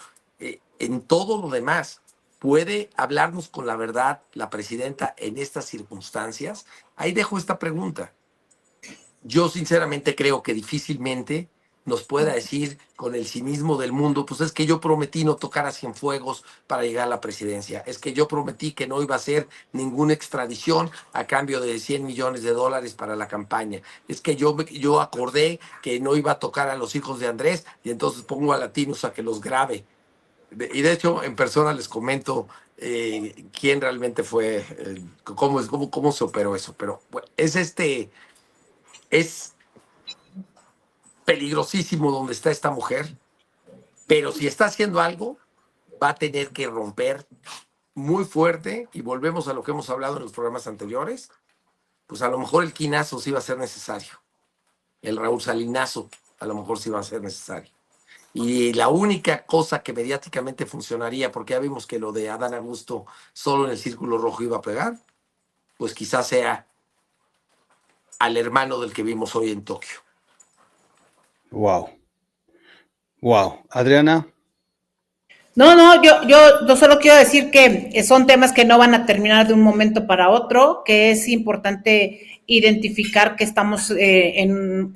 en todo lo demás, ¿puede hablarnos con la verdad la presidenta en estas circunstancias? Ahí dejo esta pregunta. Yo sinceramente creo que difícilmente nos pueda decir con el cinismo del mundo, pues es que yo prometí no tocar a Cienfuegos para llegar a la presidencia, es que yo prometí que no iba a hacer ninguna extradición a cambio de $100 millones para la campaña, es que yo acordé que no iba a tocar a los hijos de Andrés y entonces pongo a Latinos a que los grabe. Y de hecho en persona les comento quién realmente fue, cómo se operó eso, pero bueno, es peligrosísimo donde está esta mujer, pero si está haciendo algo, va a tener que romper muy fuerte, y volvemos a lo que hemos hablado en los programas anteriores, pues a lo mejor el quinazo sí va a ser necesario, el Raúl Salinazo a lo mejor sí va a ser necesario. Y la única cosa que mediáticamente funcionaría, porque ya vimos que lo de Adán Augusto solo en el Círculo Rojo iba a pegar, pues quizás sea al hermano del que vimos hoy en Tokio. Wow. Wow. Adriana. No, yo solo quiero decir que son temas que no van a terminar de un momento para otro, que es importante identificar que estamos en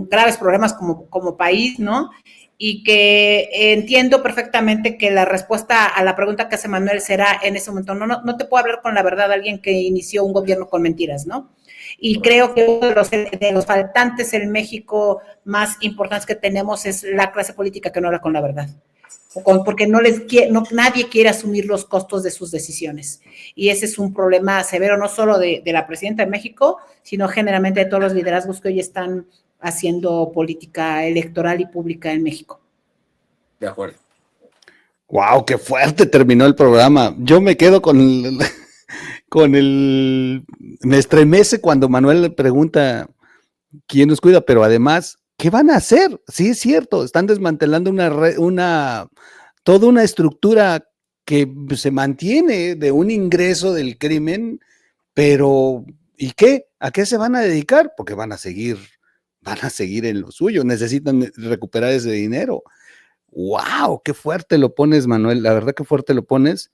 graves problemas como país, ¿no? Y que entiendo perfectamente que la respuesta a la pregunta que hace Manuel será en ese momento, no te puedo hablar con la verdad alguien que inició un gobierno con mentiras, ¿no? Y creo que uno de los faltantes en México más importantes que tenemos es la clase política que no habla con la verdad. Porque nadie quiere asumir los costos de sus decisiones. Y ese es un problema severo, no solo de la presidenta de México, sino generalmente de todos los liderazgos que hoy están haciendo política electoral y pública en México. De acuerdo. Wow, qué fuerte terminó el programa. Yo me quedo me estremece cuando Manuel le pregunta quién nos cuida, pero además, ¿qué van a hacer? Sí, es cierto, están desmantelando toda una estructura que se mantiene de un ingreso del crimen, pero ¿y qué? ¿A qué se van a dedicar? Porque van a seguir en lo suyo, necesitan recuperar ese dinero. ¡Wow! ¡Qué fuerte lo pones, Manuel! La verdad que fuerte lo pones.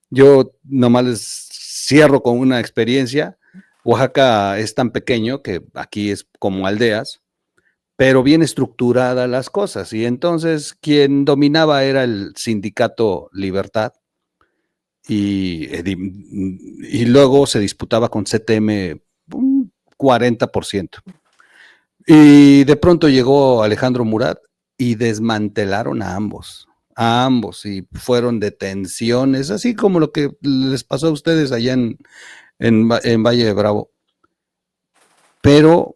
Yo nomás les cierro con una experiencia. Oaxaca es tan pequeño que aquí es como aldeas, pero bien estructuradas las cosas. Y entonces quien dominaba era el sindicato Libertad y luego se disputaba con CTM un 40%. Y de pronto llegó Alejandro Murat y desmantelaron a ambos, y fueron detenciones, así como lo que les pasó a ustedes allá en Valle de Bravo. Pero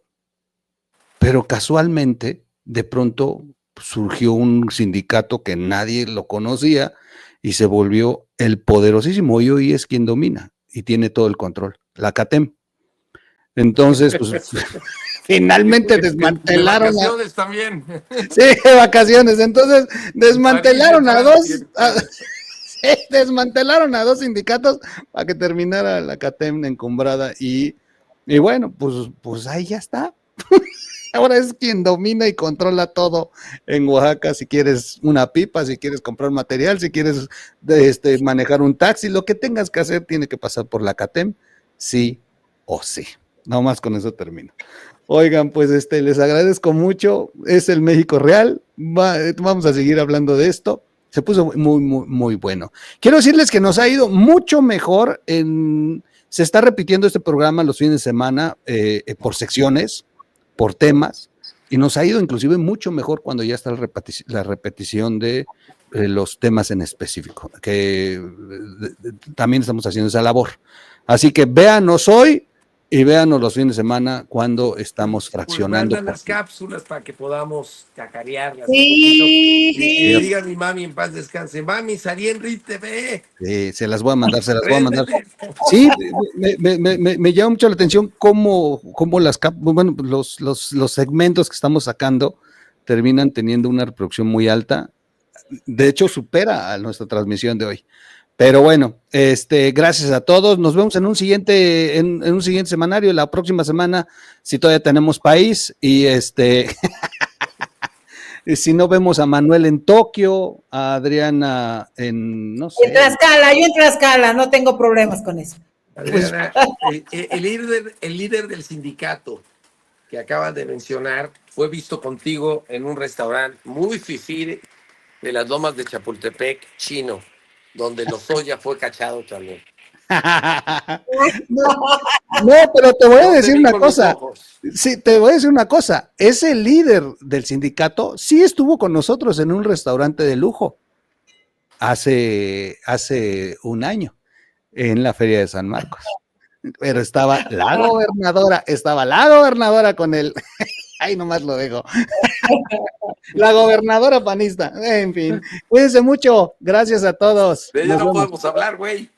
casualmente, de pronto surgió un sindicato que nadie lo conocía y se volvió el poderosísimo, y hoy es quien domina y tiene todo el control, la CATEM. Entonces, pues finalmente desmantelaron. De vacaciones también. Sí, de vacaciones. Entonces, desmantelaron a dos. Desmantelaron a dos sindicatos para que terminara la CATEM encumbrada. Y bueno, pues ahí ya está. Ahora es quien domina y controla todo en Oaxaca. Si quieres una pipa, si quieres comprar material, si quieres manejar un taxi, lo que tengas que hacer tiene que pasar por la CATEM, sí o sí. No más con eso termino. Oigan, pues les agradezco mucho. Es el México Real. Vamos a seguir hablando de esto. Se puso muy, muy, muy bueno. Quiero decirles que nos ha ido mucho mejor. Se está repitiendo este programa los fines de semana por secciones, por temas, y nos ha ido inclusive mucho mejor cuando ya está la repetición de los temas en específico, que también estamos haciendo esa labor. Así que véanos hoy y véanos los fines de semana cuando estamos fraccionando. Pues mandan las cápsulas para que podamos cacarearlas. Sí, y le diga a mi mami en paz descanse, mami, salí en RIT TV. Sí, se las voy a mandar, Sí, me llama mucho la atención cómo los segmentos que estamos sacando terminan teniendo una reproducción muy alta. De hecho, supera a nuestra transmisión de hoy. Pero bueno, gracias a todos. Nos vemos en un siguiente semanario, la próxima semana, si todavía tenemos país, y si no, vemos a Manuel en Tokio, a Adriana no sé. En Tlaxcala, yo en Tlaxcala, no tengo problemas con eso. Adriana, el líder del sindicato que acabas de mencionar fue visto contigo en un restaurante muy fifí de las Lomas de Chapultepec, chino, donde Lozoya fue cachado también. No, pero te voy a decir una cosa. Sí, te voy a decir una cosa. Ese líder del sindicato sí estuvo con nosotros en un restaurante de lujo hace un año en la Feria de San Marcos. Pero estaba la gobernadora con él. Ahí nomás lo dejo. La gobernadora panista. En fin, cuídense mucho. Gracias a todos. De ella no podemos hablar, güey.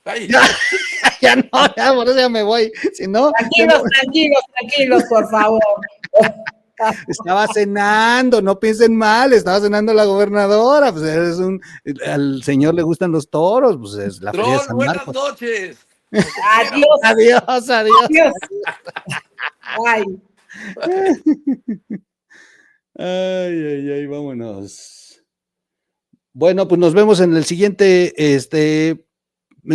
Ya no, ya por eso ya me voy. Si no, tranquilos, por favor. Estaba cenando, no piensen mal, estaba cenando la gobernadora. Pues al señor le gustan los toros, pues es la Feria de San Marcos. Buenas noches. Adiós. Ay. Ay, vámonos. Bueno, pues nos vemos en el siguiente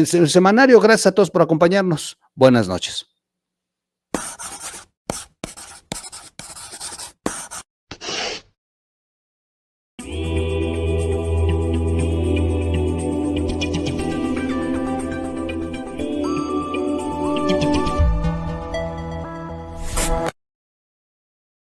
semanario. Gracias a todos por acompañarnos. Buenas noches.